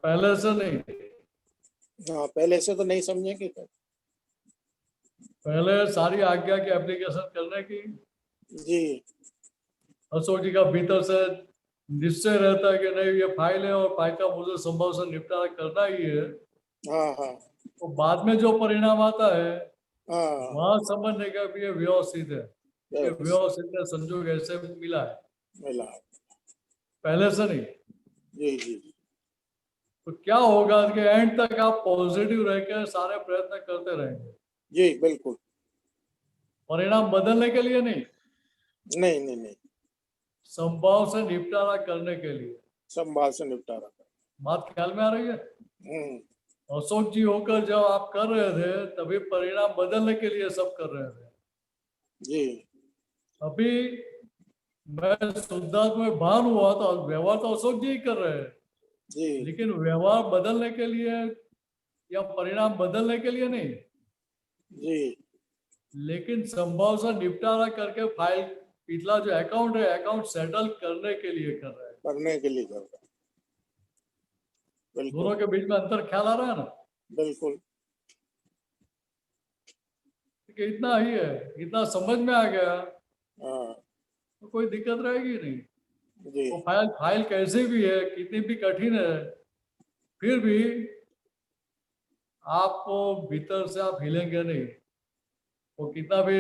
B: पहले से नहीं।
F: हाँ, पहले से तो नहीं समझेंगे क्या?
B: पहले सारी आज्ञा की एप्लीकेशन करने की,
F: जी।
B: अशोक जी का भीतर से निश्चय रहता है कि नहीं ये फाइल है और फाइल का मुझे संभव से निपटारा करना ही है।
F: हाँ हाँ
B: तो बाद में जो परिणाम आता है
F: हाँ,
B: वहां समझने का भी ये व्यवस्थित है, ये
F: व्यवस्थित
B: व्यवस्थित है, संजोग ऐसे मिला है,
F: मिला है।
B: पहले से नहीं।
F: जी जी जी।
B: तो क्या होगा कि एंड तक आप पॉजिटिव रह के सारे प्रयत्न करते रहेंगे,
F: जी बिल्कुल।
B: परिणाम बदलने के लिए नहीं,
F: नहीं नहीं नहीं,
B: संभव से निपटारा करने के लिए।
F: संभाल से निपटारा कर।
B: बात ख्याल में आ रही है?
F: हम्म।
B: अशोक जी होकर जब आप कर रहे थे तभी परिणाम बदलने के लिए सब कर रहे थे।
F: जी
B: अभी मैं शुद्धात्मा में भान हुआ तो व्यवहार तो अशोक जी ही कर रहे हैं,
F: जी
B: लेकिन व्यवहार बदलने के लिए या परिणाम बदलने के लिए नहीं,
F: जी
B: लेकिन संभव से निपटारा करके फाइल पिछला जो अकाउंट है अकाउंट सेटल करने के लिए कर रहे हैं।
F: करने के लिए कर रहा है।
B: दोनों
F: बिल्कुल
B: के बीच में अंतर ख्याल आ रहा है ना?
F: बिल्कुल।
B: कि इतना ही है, इतना समझ में आ गया
F: हाँ
B: तो कोई दिक्कत रहेगी नहीं।
F: जी
B: वो फाइल फाइल कैसी भी है, कितनी भी कठिन है, फिर भी आपको भीतर से आप हिलेंगे नहीं। वो कितना भी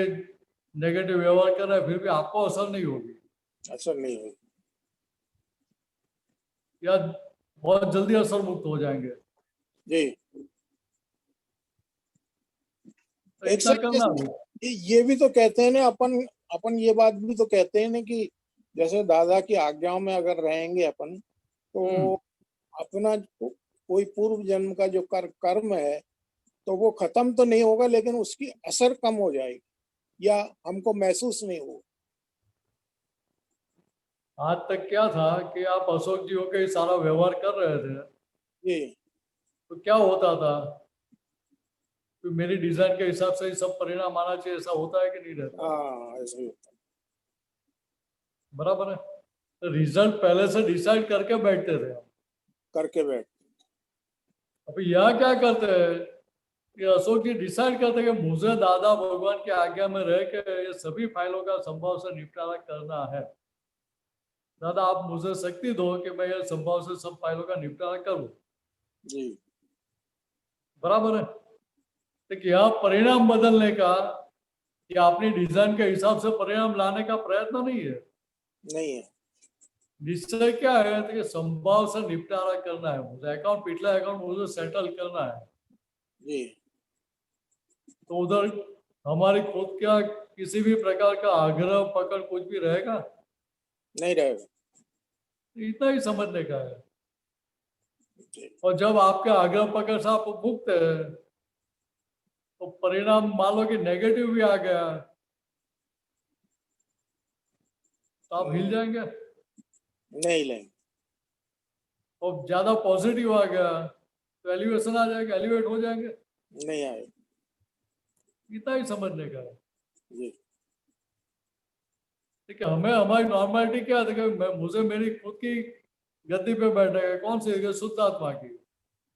B: नेगेटिव व्यवहार कर रहा है फिर भी आपको असर नहीं होगी,
F: असर नहीं होगी।
B: या बहुत जल्दी असर मुक्त हो जाएंगे।
F: जी।
B: तो
F: एक
B: इतना
F: सर
B: करना भी।
F: ये भी तो कहते हैं ना, अपन अपन ये बात भी तो कहते हैं ना कि जैसे दादा की आज्ञाओं में अगर रहेंगे अपन तो अपना कोई पूर्व जन्म का जो कर्म है तो वो खत्म तो नहीं होगा, लेकिन उसकी असर कम हो जाएगी या हमको महसूस नहीं होगा।
B: आज तक क्या था कि आप अशोक जी होकर सारा व्यवहार कर रहे थे
F: जी
B: तो क्या होता था कि मेरी डिजाइन के हिसाब से ही सब परिणाम आना चाहिए, ऐसा होता है कि नहीं रहता?
F: हाँ, ऐसा ही होता
B: बराबर है। तो रिजल्ट पहले से डिसाइड करके बैठते थे हम।
F: करके बैठ।
B: अभी यहाँ क्या करते हैं कि अशोक जी डिसाइड करते हैं कि मुझे दादा भगवान की आज्ञा में रह के ये सभी फाइलों का संभव से निपटारा करना है। दादा आप मुझे शक्ति दो कि मैं ये संभव से सब फाइलों का निपटारा करूं।
F: जी
B: बराबर है। लेकिन यहाँ परिणाम बदलने का या अपनी डिजाइन के हिसाब से परिणाम लाने का प्रयत्न नहीं है।
F: नहीं है।
B: निश्चय क्या है कि संभव से निपटारा करना है, मुझे अकाउंट पिछला अकाउंट मुझे सेटल करना है।
F: जी
B: तो उधर हमारी खुद क्या किसी भी प्रकार का आग्रह पकड़ कुछ भी रहेगा?
F: नहीं रहेगा।
B: इतना ही समझने का है।
F: जी
B: और जब आपके आग्रह पकड़ से आप मुक्त है तो परिणाम मान लो कि नेगेटिव भी आ गया तो आप हिल जाएंगे,
F: नहीं लेंगे।
B: और ज्यादा पॉजिटिव आ गया तो एलिवेशन आ जाएगा, एलिवेट हो जाएंगे।
F: नहीं आएगा।
B: इतना ही समझने का है।
F: जी
B: ठीक है, हमें हमारी नॉर्मलिटी क्या है कि मुझे मेरी खुद की गद्दी पे बैठा है, कौन सी है? शुद्ध आत्मा की।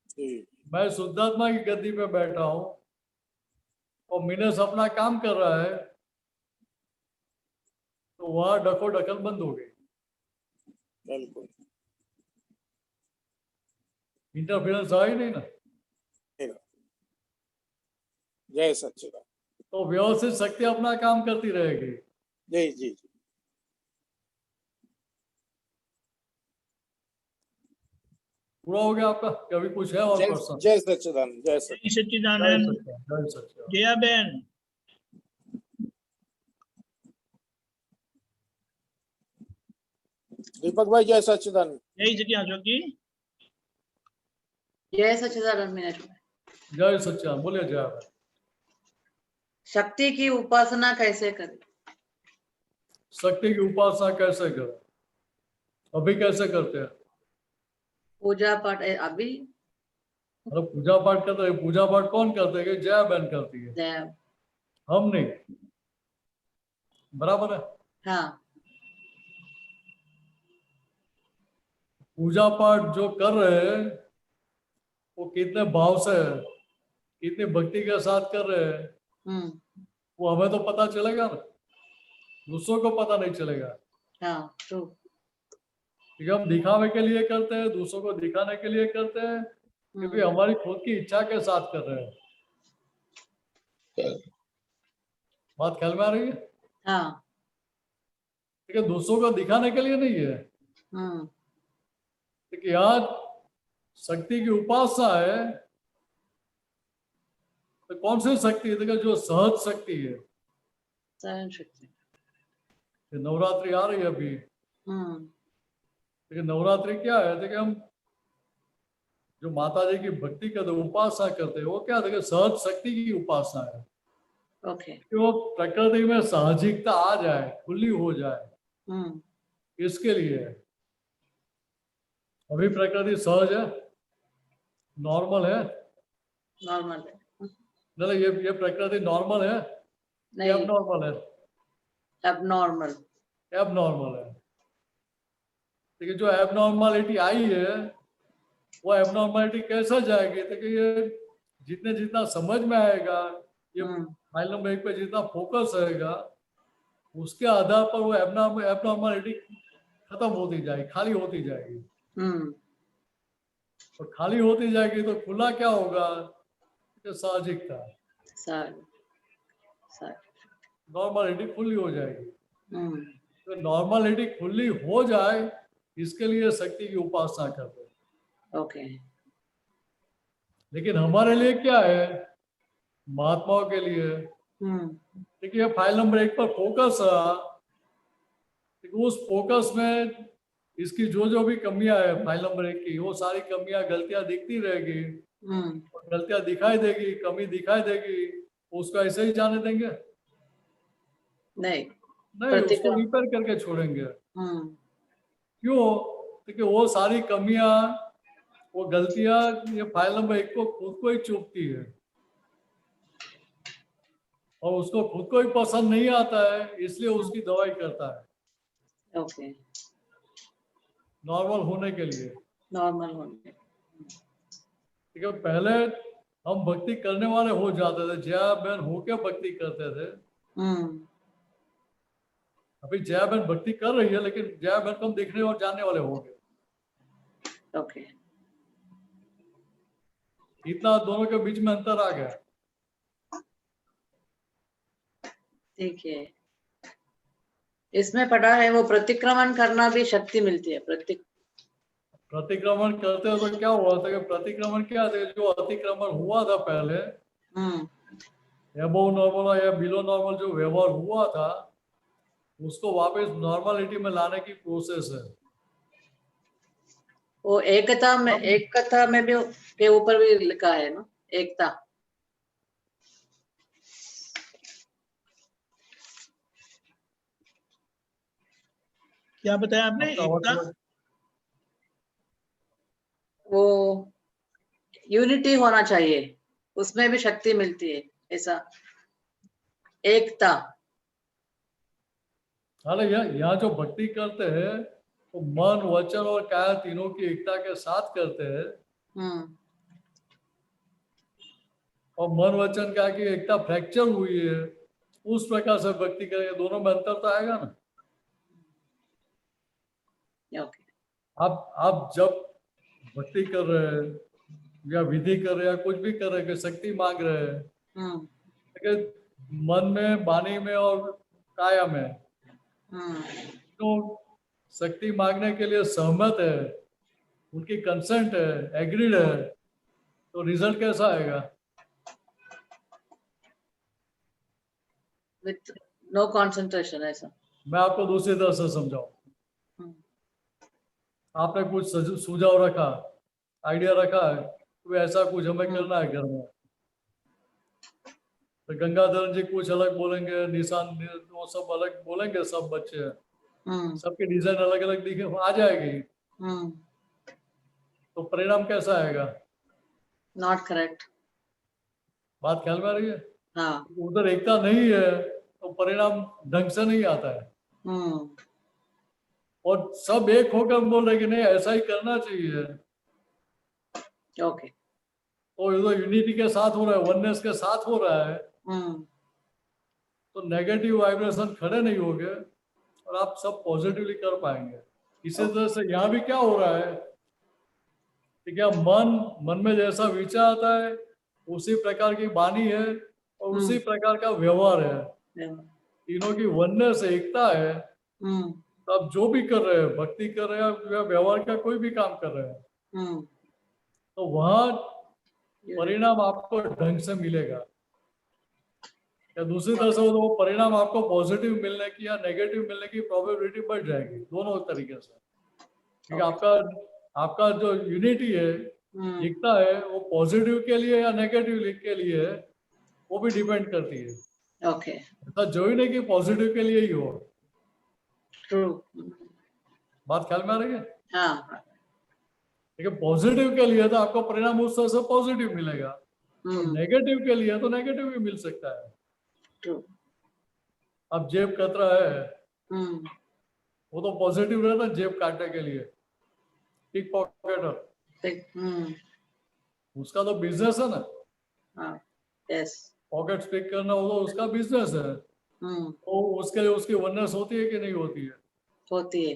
F: जी
B: मैं शुद्धात्मा की गद्दी पे बैठा हूँ और मिनस अपना काम कर रहा है तो वहां डको डकल बंद हो गई,
F: बिल्कुल।
B: इंटरफेरेंस आ ही नहीं ना।
F: जय सच्चिदानंद।
B: तो व्यवस्थित शक्ति अपना काम करती रहेगी।
F: जी जी जी।
B: पूरा हो गया आपका? कभी कुछ है और
F: जय
B: प्रश्न?
F: जय सच्चिदानंद। जय
A: जय
F: सच्चिदानंद।
B: जय
A: सच्चिदानंद।
B: सच्चिदानंद, जय सच्चिदानंद।
A: जया बहन।
F: दीपक भाई जय सच्चिदानंद।
A: जय सच्चिदानंद अशोक जी।
G: जय सच्चिदानंद मिनट में।
B: जय सच्चिदानंद, बोलिए जय भाई।
G: शक्ति की उपासना कैसे करें?
B: शक्ति की उपासना कैसे करें? अभी कैसे करते हैं?
G: पूजा पाठ अभी
B: मतलब पूजा पाठ करते हैं, पूजा पाठ कौन करते हैं? जया बहन करती है,
G: जय।
B: हम नहीं। बराबर है।
G: हाँ।
B: पूजा पाठ जो कर रहे हैं वो कितने भाव से है, कितनी भक्ति के साथ कर रहे हैं,
G: हम्म।
B: वो हमें तो पता चलेगा ना, दूसरों को पता नहीं चलेगा।
G: हाँ, ट्रू।
B: ठीक है, हम दिखावे के लिए करते हैं, दूसरों को दिखाने के लिए करते हैं, कि भाई हमारी खुद की इच्छा के साथ कर रहे हैं। बात ख्याल में आ रही है?
G: हाँ।
B: ठीक है, दूसरों को दिखाने के लिए नहीं है।
G: हम्म।
B: देखिए आज शक्ति की उपासना है, तो कौन सी शक्ति है? देखिए जो सहज शक्ति है।
G: सहन शक्ति।
B: ये नवरात्रि आ रही है अभी।
G: हम्म।
B: देखिए नवरात्रि क्या है? देखिए हम जो माता जी की भक्ति करते हैं, उपासना करते हैं, वो क्या? देखिए सहज शक्ति की उपासना है,
G: ओके।
B: कि वो प्रकृति में साहजिकता आ जाए, खुली हो जाए,
G: हम्म।
B: इसके लिए है। अभी प्रकृति सहज है, नॉर्मल है?
G: नॉर्मल है।
B: नहीं, ये प्रकृति नॉर्मल है,
G: नहीं,
B: अब नॉर्मल है,
G: अब नॉर्मल।
B: अब नॉर्मल है। देखिए जो एबनॉर्मलिटी आई है, वो एबनॉर्मलिटी कैसे जाएगी? देखिए ये जितना समझ में आएगा, ये फाइल नंबर 1 पे जितना फोकस रहेगा, उसके आधार पर वो एबनॉर्मलिटी खत्म होती जाएगी, खाली होती जाएगी।
G: हम्म।
B: और खाली होती जाएगी तो खुला क्या होगा? साहजिकता, नॉर्मलिटी खुली हो जाएगी।
G: हम्म।
B: तो नॉर्मलिटी खुली हो जाए, इसके लिए शक्ति की उपासना करते हैं।
G: ओके।
B: लेकिन हमारे लिए क्या है, महात्माओं के लिए? देखिए फाइल नंबर 1 पर फोकस रहा, उस फोकस में इसकी जो भी कमियां है फाइल नंबर 1 की, वो सारी कमियां, गलतियां दिखती रहेगी, गलतियां दिखाई देगी, कमी दिखाई देगी, उसको ऐसे ही जाने देंगे?
G: नहीं,
B: नहीं, उसको रिपेयर करके छोड़ेंगे। क्यों? क्योंकि वो सारी कमियां, वो गलतियां, ये फाइल नंबर 1 को खुद को ही चुभती है, और उसको खुद को ही पसंद नहीं आता है, इसलिए उसकी दवाई करता है।
G: ओके।
B: नॉर्मल होने के लिए।
G: नॉर्मल होने।
B: ठीक है, पहले हम भक्ति करने वाले हो जाते थे, जया बहन होके भक्ति करते थे। अभी जया बहन भक्ति कर रही है, लेकिन जया बहन को हम देखने और जानने वाले हो गए।
G: ओके।
B: इतना दोनों के बीच में अंतर आ गया।
G: ठीक है, इसमें पढ़ा है वो प्रतिक्रमण करना भी शक्ति मिलती है।
B: प्रतिक्रमण करते हो तो क्या हुआ था? कि प्रतिक्रमण क्या था? जो अतिक्रमण हुआ था पहले, अबव नॉर्मल या बिलो नॉर्मल जो व्यवहार हुआ था, उसको वापस नॉर्मलिटी में लाने की प्रोसेस है।
G: वो एकता में भी के ऊपर भी लिखा है ना, एकता।
A: क्या बताया आपने? एकता,
G: वो यूनिटी होना चाहिए, उसमें भी शक्ति मिलती है, ऐसा एकता।
B: हालांकि यहाँ जो भक्ति करते हैं तो मन, वचन और काया तीनों की एकता के साथ करते हैं। और मन वचन काया की एकता फ्रैक्चर हुई है, उस प्रकार से भक्ति करेंगे, दोनों में अंतर तो आएगा ना।
G: ओके।
B: आप जब भक्ति कर रहे हैं या विधि कर रहे हैं या कुछ भी कर रहे हैं, शक्ति मांग रहे हैं, मन में, वाणी में और काया में, तो शक्ति मांगने के लिए सहमत है, उनकी कंसेंट है, एग्रीड है, तो रिजल्ट कैसा आएगा?
G: With no concentration. ऐसा
B: मैं आपको दूसरी तरह से समझाऊं। आपने कुछ सुझाव रखा, आइडिया रखा है, तो ऐसा कुछ हमें करना है घर में, तो गंगाधर जी कुछ अलग बोलेंगे, निशान वो सब अलग बोलेंगे, सब बच्चे, सबके डिजाइन अलग अलग दिखे, आ जाएगी, तो परिणाम कैसा आएगा?
G: Not correct.
B: बात ख्याल में आ रही है?
G: हाँ।
B: उधर एकता नहीं है तो परिणाम ढंग से नहीं आता है। और सब एक होकर बोल रहे कि नहीं ऐसा ही करना चाहिए,
G: ओके।
B: तो इधर यूनिटी के साथ हो रहा है, वननेस के साथ हो रहा है, तो नेगेटिव वाइब्रेशन खड़े नहीं होंगे और आप सब पॉजिटिवली कर पाएंगे। इसी तरह से यहाँ भी क्या हो रहा है कि क्या मन में जैसा विचार आता है उसी प्रकार की वाणी है और उसी प्रकार का व्यवहार है। तीनों की वननेस एकता है, तो आप जो भी कर रहे हैं, भक्ति कर रहे हैं या व्यवहार का कोई भी काम कर रहे हैं, तो वहां परिणाम आपको ढंग से मिलेगा। या दूसरी तरह से वो परिणाम आपको पॉजिटिव मिलने की या नेगेटिव मिलने की प्रोबेबिलिटी बढ़ जाएगी, दोनों तरीके से। क्योंकि आपका जो यूनिटी है, एकता है, वो पॉजिटिव के लिए या नेगेटिव के लिए है, वो भी डिपेंड करती है।
G: ओके।
B: ऐसा जो ही नहीं कि पॉजिटिव के लिए ही हो।
G: ट्रू।
B: बात ख्याल में आ रही है?
G: हाँ।
B: लेकिन पॉजिटिव के लिए तो आपको परिणाम उस तरह से पॉजिटिव मिलेगा, तो नेगेटिव के लिए तो नेगेटिव भी मिल सकता है।
G: ट्रू।
B: अब जेब कतरा है, वो तो पॉजिटिव रहता है जेब काटने के लिए, पिक पॉकेटर, उसका तो बिजनेस है ना।
G: यस।
B: पॉकेट पिक करना वो तो उसका बिजनेस है, तो उसके लिए उसकी वननेस होती है कि नहीं होती है?
G: होती है।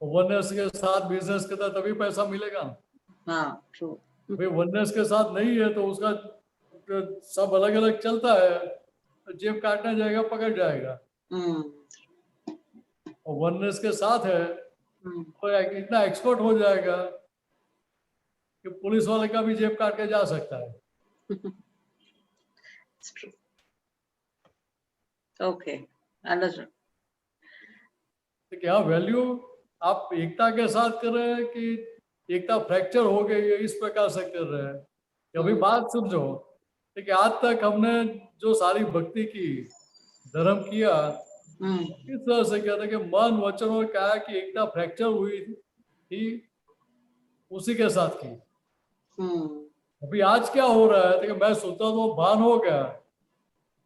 B: वननेस के साथ बिजनेस करता है तभी पैसा मिलेगा ना।
G: हाँ, ट्रू।
B: भाई वननेस के साथ नहीं है तो उसका सब अलग अलग चलता है, तो जेब काटने जाएगा पकड़ जाएगा। और वननेस के साथ है तो इतना एक्सपर्ट हो जाएगा कि पुलिस वाले का भी जेब काट के जा सकता है।
G: Okay, understood.
B: तो क्या वैल्यू आप एकता के साथ कर रहे हैं कि एकता फ्रैक्चर हो गई है इस प्रकार से कर रहे हैं? अभी बात समझो कि आज तक हमने जो सारी भक्ति की, धर्म किया, इस तरह से क्या था कि मन, वचन और काया की एकता फ्रैक्चर हुई थी, उसी के साथ की। अभी आज क्या हो रहा है कि मैं सोचता तो भान हो गया,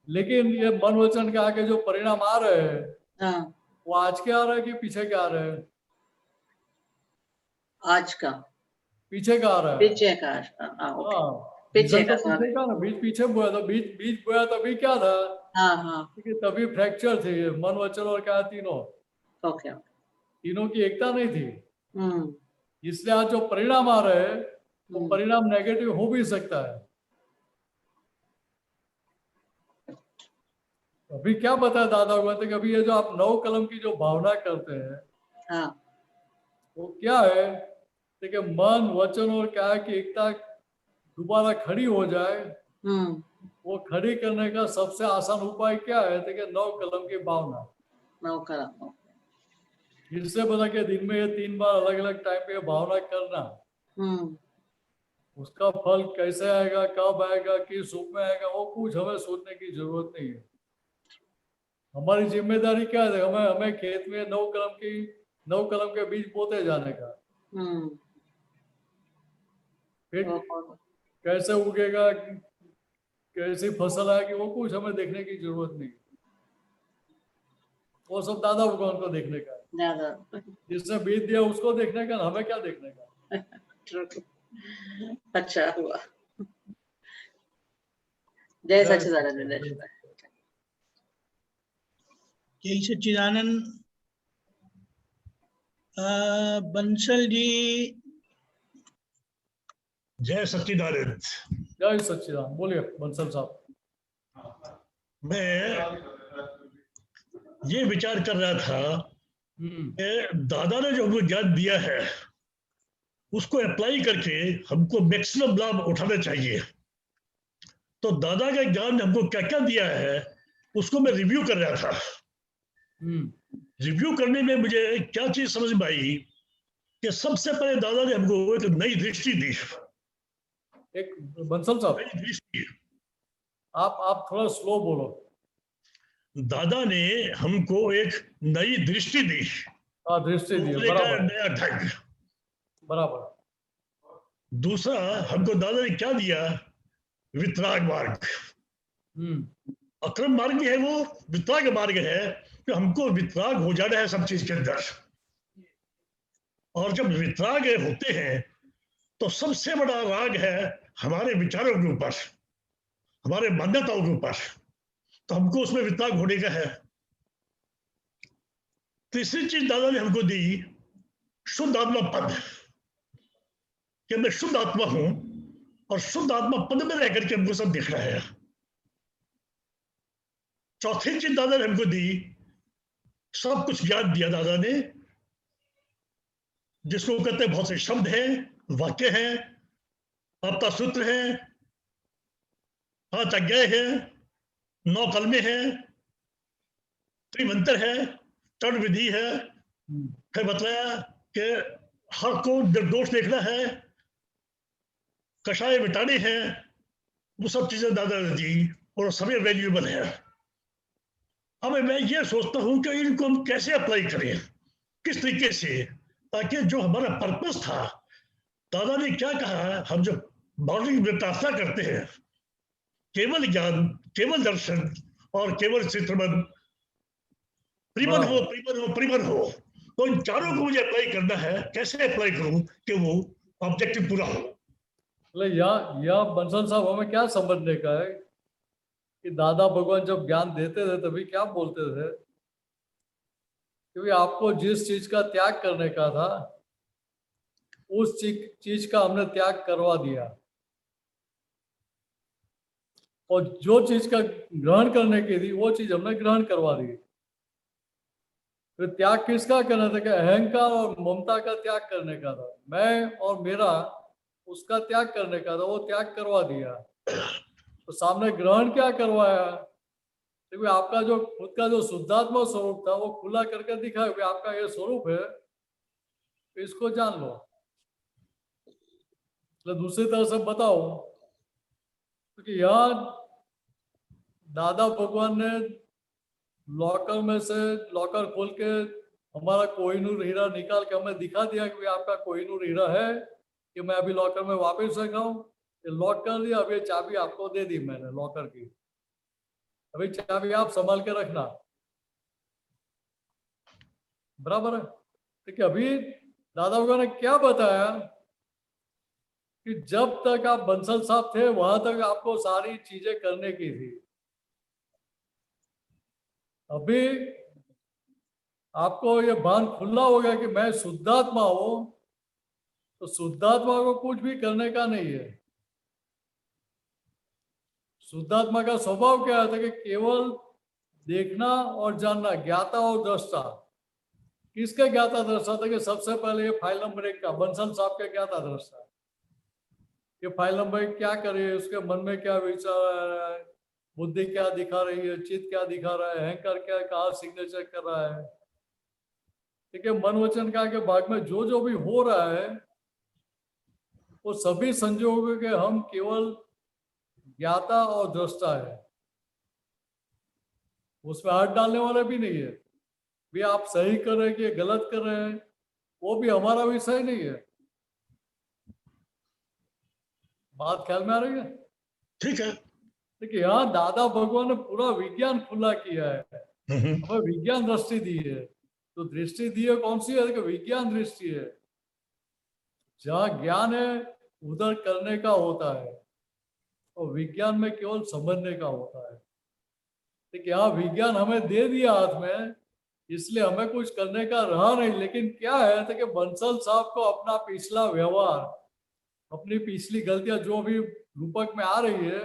B: लेकिन ये मन वचन का के जो परिणाम आ रहे हैं, वो आज के आ रहे हैं कि पीछे के आ रहे हैं?
G: आज का।
B: पीछे का आ रहा है।
G: पीछे का। पीछे का
B: ना, बीच पीछे बोया था, बीच बोया तभी क्या था? क्योंकि तभी फ्रैक्चर थे मन, वचन और क्या, तीनों।
G: ओके।
B: तीनों की एकता नहीं थी, इसलिए आज जो परिणाम आ रहे हैं वो परिणाम नेगेटिव हो भी सकता है। अभी क्या बताया दादा कहते कि अभी ये जो आप 9 कलम की जो भावना करते हैं, वो क्या है कि मन, वचन और क्या की एकता दोबारा खड़ी हो जाए। वो खड़ी करने का सबसे आसान उपाय क्या है कि 9 कलम की भावना।
G: 9 कलम।
B: इससे पता कि दिन में ये 3 बार अलग अलग टाइम पे भावना करना, उसका फल कैसे आएगा, कब आएगा, किस रूप में आएगा, वो कुछ हमें सोचने की जरूरत नहीं है। हमारी जिम्मेदारी क्या है? हमें खेत में 9 कलम के बीज बोते जाने का। फिर कैसे उगेगा, कैसी फसल आएगी, वो कुछ हमें देखने की जरूरत नहीं। वो सब दादा भगवान को देखने का है, जिसने बीज दिया उसको देखने का, हमें क्या देखने का।
G: अच्छा हुआ। जय सच्चिदानंद।
A: जय सच्चिदानंद। बंसल जी।
H: जय सच्चिदानंद।
B: जय सच्चिदानंद। बोलिए बंसल साहब।
H: मैं ये विचार कर रहा था कि दादा ने जो हमको ज्ञान दिया है उसको अप्लाई करके हमको मैक्सिमम लाभ उठाना चाहिए। तो दादा का ज्ञान ने हमको क्या क्या दिया है उसको मैं रिव्यू कर रहा था। रिव्यू करने में मुझे क्या चीज समझ में आई कि सबसे पहले दादा ने हमको एक नई दृष्टि दी।
B: एक बंसल साहब,
H: नई दृष्टि।
B: आप थोड़ा स्लो बोलो।
H: दादा ने हमको एक नई दृष्टि दी।
B: दृष्टि दी,
H: नया ढंग।
B: बराबर।
H: दूसरा हमको दादा ने क्या दिया, वितराग मार्ग। अक्रम मार्ग भी है, वो वितराग मार्ग है कि हमको वितराग हो जाना है सब चीज के अंदर। और जब वितराग होते हैं तो सबसे बड़ा राग है हमारे विचारों के ऊपर, हमारे मान्यताओं के ऊपर, तो हमको उसमें वितराग होने का है। तीसरी चीज दादा ने हमको दी, शुद्ध आत्मा पद, कि मैं शुद्ध आत्मा हूं और शुद्ध आत्मा पद में रह करके हमको सब देखना है। चौथी चीज दादा ने हमको दी, सब कुछ ज्ञान दिया दादा ने, जिसको कहते हैं बहुत से शब्द हैं, वाक्य हैं, आपका सूत्र है, 5 आज्ञाएं हैं, 9 कलमे हैं, त्रिमंत्र है, चरण विधि है। फिर बताया कि हर को निर्दोष देखना है, कषाय मिटाने हैं, वो सब चीजें दादा ने दी और सभी वैल्यूएबल है। अब मैं ये सोचता हूं कि इनको हम कैसे अप्लाई करें, किस तरीके से, ताकि जो हमारा पर्पस था, दादा ने क्या कहा, हम जो मॉर्निंग में प्रार्थना करते हैं, केवल ज्ञान, केवल दर्शन और केवल चित्रमन, प्रिमन हो, प्रिमन हो, प्रिमन हो, तो इन चारों को मुझे अप्लाई करना है। कैसे अप्लाई करूं कि वो ऑब्जेक्टिव पूरा हो?
B: या बंसल साहब, हमें क्या समझने का है कि दादा भगवान जब ज्ञान देते थे तभी क्या बोलते थे, क्योंकि आपको जिस चीज का त्याग करने का था उस चीज का हमने त्याग करवा दिया, और जो चीज का ग्रहण करने की थी वो चीज हमने ग्रहण करवा दी। तो त्याग किसका करना था? कि अहंकार और ममता का त्याग करने का था, मैं और मेरा, उसका त्याग करने का था, वो त्याग करवा दिया। तो सामने ग्रहण क्या करवाया? क्योंकि आपका जो खुद का जो शुद्धात्मा स्वरूप था वो खुला करके दिखाया कि आपका ये स्वरूप है, इसको जान लो। तो दूसरी तरह से बताओ, क्योंकि यहाँ दादा भगवान ने लॉकर में से लॉकर खोल के हमारा कोहिनूर हीरा निकाल के हमें दिखा दिया कि आपका कोहिनूर हीरा है, कि मैं अभी लॉकर में वापस रखाऊं, ये लॉक कर दिया। अब ये चाबी आपको दे दी मैंने लॉकर की, अभी चाबी आप संभाल के रखना, बराबर है। ठीक है, अभी दादा भगवान ने क्या बताया कि जब तक आप बंसल साहब थे वहां तक आपको सारी चीजें करने की थी। अभी आपको ये भान खुला हो गया कि मैं शुद्धात्मा हूं, तो शुद्धात्मा को कुछ भी करने का नहीं है। शुद्धात्मा का स्वभाव क्या था? कि केवल देखना और जानना, ज्ञाता और दृष्टा। किसका ज्ञाता दृष्टा था? कि सबसे पहले ये फाइल नंबर 1 का बंसल साहब का ज्ञाता दृष्टा। ये फाइल नंबर 1 क्या करे, उसके मन में क्या विचार आ रहा है, बुद्धि क्या दिखा रही है, चित्त क्या दिखा रहा है, अहंकार क्या, कहाँ सिग्नेचर कर रहा है। ठीक है, मन वचन का के भाग में जो जो भी हो रहा है वो सभी संजोगों के हम केवल ज्ञाता और दृष्टा है, उसमें हाथ डालने वाले भी नहीं है। भी आप सही कर रहे हैं कि गलत कर रहे हैं, वो भी हमारा विषय नहीं है। बात ख्याल में आ रही है?
H: ठीक है।
B: देखिए, यहाँ दादा भगवान ने पूरा विज्ञान खुला किया है, हमें विज्ञान दृष्टि दी है। तो दृष्टि दी है कौन सी है? कि विज्ञान दृष्टि है। जहाँ ज्ञान है उधर करने का होता है, और विज्ञान में केवल समझने का होता है। देखिए, यहाँ विज्ञान हमें दे दिया हाथ में, इसलिए हमें कुछ करने का रहा नहीं। लेकिन क्या है कि बंसल साहब को अपना पिछला व्यवहार, अपनी पिछली गलतियां जो भी रूपक में आ रही है,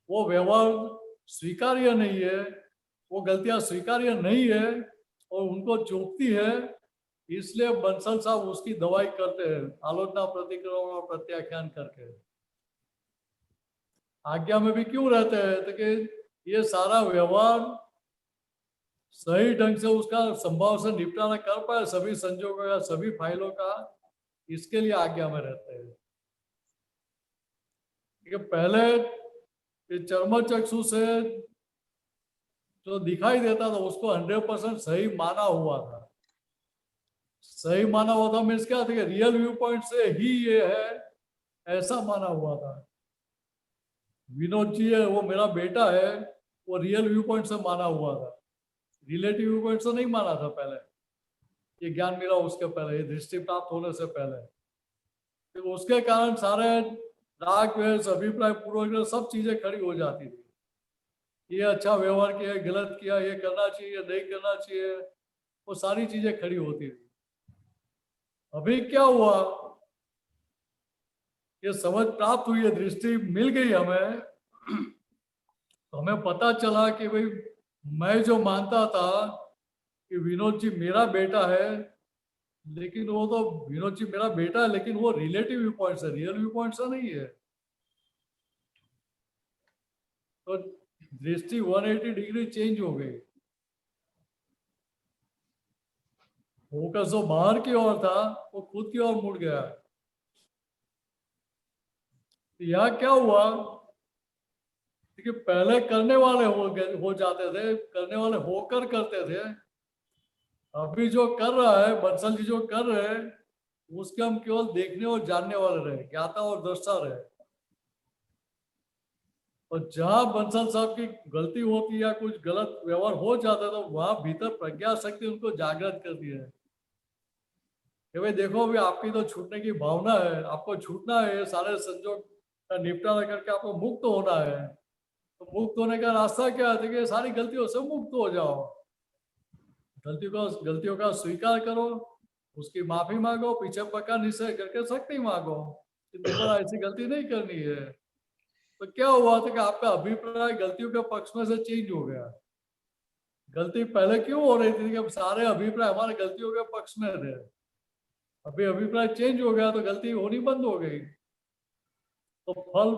B: वो व्यवहार स्वीकार्य नहीं है, वो गलतियां स्वीकार्य नहीं है और उनको चुभती है। इसलिए बंसल साहब उसकी दवाई करते हैं, आलोचना, प्रतिक्रमण और प्रत्याख्यान करके। आज्ञा में भी क्यों रहते हैं? तो कि ये सारा व्यवहार सही ढंग से उसका संभाव से निपटारा कर पाए, सभी संजोगों का, सभी फाइलों का, इसके लिए आज्ञा में रहते हैं। कि पहले चर्म चक्षु से जो दिखाई देता था उसको 100% सही माना हुआ था, सही माना हुआ था मीन्स क्या था, रियल व्यू पॉइंट से ही ये है ऐसा माना हुआ था। विनोद जी है वो मेरा बेटा है, वो रियल व्यू पॉइंट से माना हुआ था, रिलेटिव व्यू पॉइंट से नहीं माना था पहले। ये ज्ञान मिला उसके पहले, ये दृष्टि प्राप्त होने से पहले। तो उसके कारण सारे राग द्वेष अभिप्राय पूर्वग्रह सब चीजें खड़ी हो जाती थी। ये अच्छा व्यवहार किया, गलत किया, ये करना चाहिए, नहीं करना चाहिए, वो सारी चीजें खड़ी होती थी। अभी क्या हुआ, ये समझ प्राप्त हुई है, दृष्टि मिल गई हमें, तो हमें पता चला कि भाई मैं जो मानता था कि विनोद जी मेरा बेटा है, लेकिन वो तो विनोद जी मेरा बेटा है, लेकिन वो रिलेटिव व्यू पॉइंट से, रियल व्यू पॉइंट से नहीं है। तो दृष्टि 180 डिग्री चेंज हो गई। फोकस जो बाहर की ओर था वो खुद की ओर मुड़ गया। यह क्या हुआ कि पहले करने वाले हो जाते थे, करने वाले होकर करते थे। अभी जो कर रहा है बंसल जी, जो कर रहे हैं उसके हम केवल देखने और जानने वाले रहे, ज्ञाता और दृष्टा रहे। और जहां बंसल साहब की गलती होती है या कुछ गलत व्यवहार हो जाता है, तो वहां भीतर प्रज्ञा शक्ति उनको जागृत करती है कि भाई देखो, अभी आपकी तो छूटने की भावना है, आपको छूटना है, सारे संजोग का निपटारा करके आपको मुक्त होना है। तो मुक्त होने का रास्ता क्या है कि सारी गलतियों से मुक्त हो जाओ, गलतियों का स्वीकार करो, उसकी माफी मांगो, पीछे पक्का निश्चय करके शक्ति मांगो कि दोबारा ऐसी गलती नहीं करनी है। तो क्या हुआ था कि आपका अभिप्राय गलतियों के पक्ष में से चेंज हो गया। गलती पहले क्यों हो रही थी कि सारे अभिप्राय हमारे गलतियों के पक्ष में थे, अभी अभिप्राय चेंज हो गया तो गलती होनी बंद हो गई। तो फल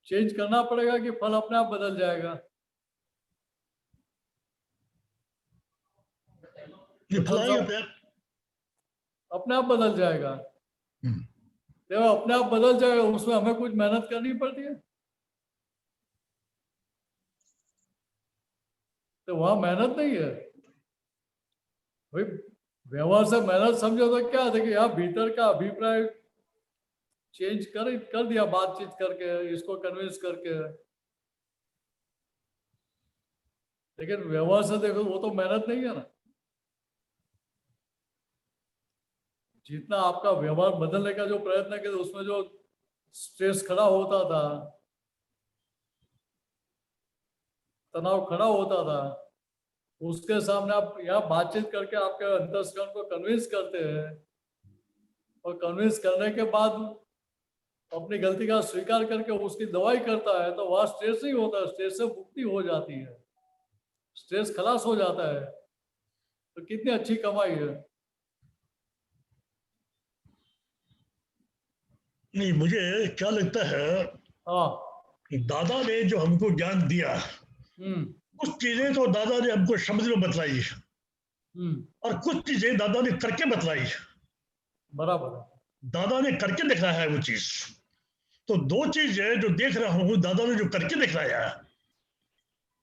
B: चेंज करना पड़ेगा कि फल अपने आप बदल जाएगा? अपने आप बदल जाएगा। देखो अपने आप बदल जाएगा, उसमें हमें कुछ मेहनत करनी पड़ती है, तो वहां मेहनत नहीं है भाई। व्यवहार से मेहनत समझो तो क्या था कि यहाँ भीतर का अभिप्राय चेंज कर दिया, बातचीत करके, इसको कन्विंस करके। लेकिन व्यवहार से देखो वो तो मेहनत नहीं है ना। जितना आपका व्यवहार बदलने का जो प्रयत्न किया उसमें जो स्ट्रेस खड़ा होता था, तनाव खड़ा होता था, उसके सामने आप यहाँ बातचीत करके आपके अंतस्करण को कन्विंस करते हैं, और कन्विंस करने के बाद अपनी गलती का स्वीकार करके उसकी दवाई करता है, तो वहां स्ट्रेस नहीं होता, स्ट्रेस से मुक्ति हो जाती है, स्ट्रेस खलास हो जाता है। तो कितनी अच्छी कमाई है।
H: नहीं, मुझे क्या लगता है,
B: हाँ,
H: दादा ने जो हमको ज्ञान दिया, कुछ चीजें तो दादा ने हमको शब्द में बतलाई, और कुछ चीजें दादा ने करके बतलाई।
B: बराबर।
H: दादा ने करके दिखाया है वो चीज। तो दो चीज है जो देख रहा हूं, दादा ने जो करके दिखाया।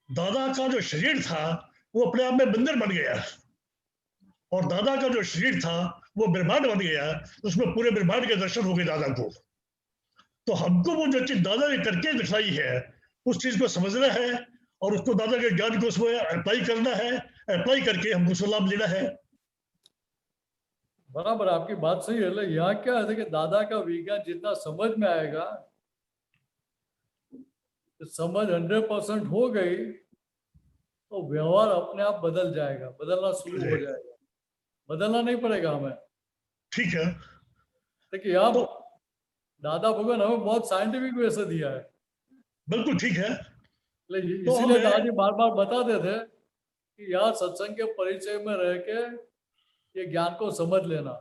H: दादा का जो शरीर था वो अपने आप में बंदर बन गया, और दादा का जो शरीर था वो ब्रह्मांड बन गया, उसमें पूरे ब्रह्मांड के दर्शन हो गए दादा को। तो हमको वो जो चीज दादा ने करके दिखाई है उस चीज को समझना है, और उसको दादा के ज्ञान को उसमें अप्लाई करना है, अप्लाई करके हमको उसका लाभ लेना है।
B: बराबर, आपकी बात सही है। यहाँ क्या है कि दादा का विज्ञान जितना समझ में आएगा, समझ 100% हो गई तो व्यवहार अपने आप बदल जाएगा, बदलना शुरू हो जाएगा, बदलना नहीं पड़ेगा हमें।
H: ठीक है।
B: देखिए यहाँ तो दादा भगवान हमें बहुत साइंटिफिक वे से दिया है।
H: बिल्कुल ठीक है।
B: इसीलिए दादाजी बार बार बताते थे कि यहाँ सत्संग के परिचय में रह के ये ज्ञान को समझ लेना।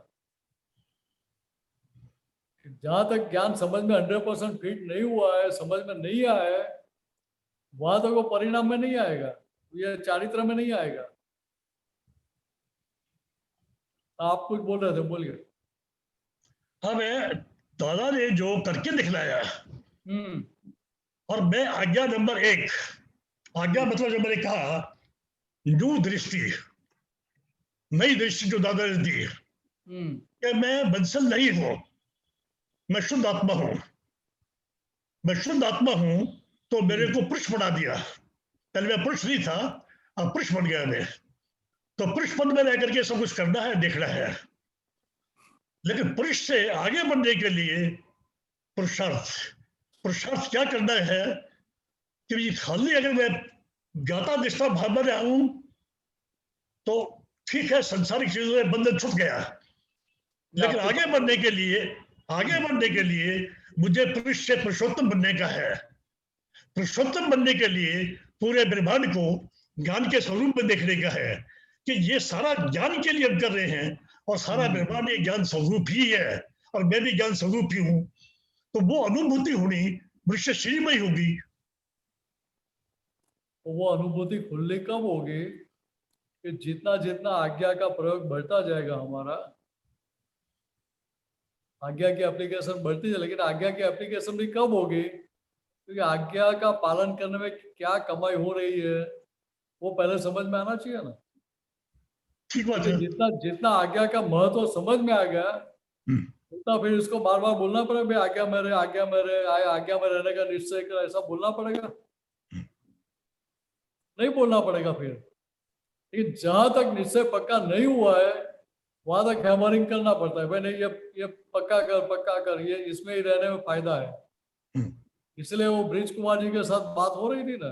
B: जहां तक ज्ञान समझ में 100% फिट नहीं हुआ है, समझ में नहीं आया है, वहां तक वो परिणाम में नहीं आएगा, ये चारित्र में नहीं आएगा। आप कुछ बोल रहे थे, बोलिए।
H: हमें दादा ने जो करके दिखलाया, और मैं आज्ञा नंबर 1, आज्ञा मतलब जो मैंने कहा न्यू दृष्टि, नई दृष्टि जो दादा ने दी, कि मैं बंसल नहीं हूं, मैं शुद्ध आत्मा हूं। मैं शुद्ध आत्मा हूं तो मेरे को पुरुष बना दिया। पहले मैं पुरुष नहीं था, अब पुरुष बन गया मैं। तो पुरुष पद में रह करके सब कुछ करना है, देखना है। लेकिन पुरुष से आगे बढ़ने के लिए पुरुषार्थ क्या करना है कि खाली अगर मैं ज्ञाता निष्ठा भाव में रहा हूं तो ठीक है, संसारिक चीजों में बंधन छूट गया। लेकिन आगे बढ़ने के लिए मुझे पुरुष से पुरुषोत्तम बनने का है। पुरुषोत्तम बनने के लिए पूरे ब्रह्मांड को ज्ञान के स्वरूप में देखने का है कि ये सारा ज्ञान के लिए हम कर रहे हैं और सारा ब्रह्मांड ये ज्ञान स्वरूप ही है और मैं भी ज्ञान स्वरूप ही हूं। तो वो अनुभूति होनी मनुष्य शरीर में ही होगी।
B: वो अनुभूति खुलने कब होगी कि जितना जितना आज्ञा का प्रयोग बढ़ता जाएगा हमारा, आज्ञा की एप्लीकेशन बढ़ती है। लेकिन आज्ञा की एप्लीकेशन भी कब होगी? क्योंकि आज्ञा का पालन करने में क्या कमाई हो रही है वो पहले समझ में आना चाहिए ना।
H: ठीक बात है।
B: जितना जितना आज्ञा का महत्व समझ में आ गया उतना फिर इसको बार बार बोलना पड़ेगा, भाई आज्ञा मेरे आज्ञा में रहने का निश्चय कर, ऐसा बोलना पड़ेगा? नहीं बोलना पड़ेगा फिर। लेकिन जहां तक निश्चय पक्का नहीं हुआ है वहां तक हैमरिंग करना पड़ता है, भाई नहीं ये पक्का कर, ये इसमें ही रहने में फायदा है। इसलिए वो ब्रिज कुमार जी के साथ बात हो रही थी ना,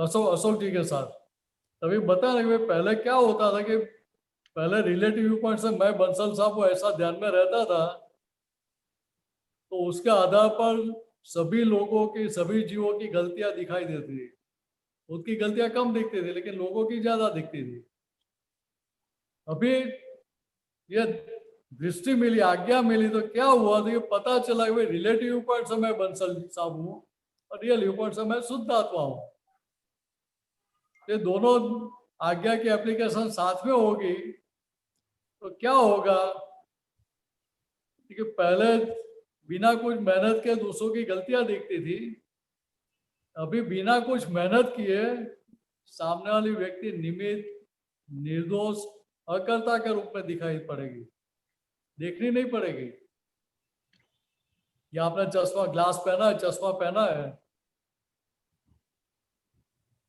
B: अशोक जी के साथ, तभी बता रहे पहले क्या होता था कि पहले रिलेटिव व्यू पॉइंट से मैं बंसल साहब को ऐसा ध्यान में रहता था तो उसके आधार पर सभी लोगों की, सभी जीवों की गलतियां दिखाई देती थी। उसकी गलतियां कम दिखती थी लेकिन लोगों की ज्यादा दिखती थी। अभी ये दृष्टि मिली, आज्ञा मिली तो क्या हुआ तो ये पता चला कि रिलेटिव व्यू पॉइंट से मैं बंसल साहब हूँ और रियल व्यू पॉइंट से मैं शुद्ध आत्मा हूँ। ये दोनों आज्ञा की एप्लीकेशन साथ में होगी तो क्या होगा कि पहले बिना कुछ मेहनत के दूसरों की गलतियां दिखती थी, अभी बिना कुछ मेहनत किए सामने वाली व्यक्ति निमित्त, निर्दोष, अकर्ता के रूप में दिखाई पड़ेगी, देखनी नहीं पड़ेगी। या आपने चश्मा ग्लास पहना है, चश्मा पहना है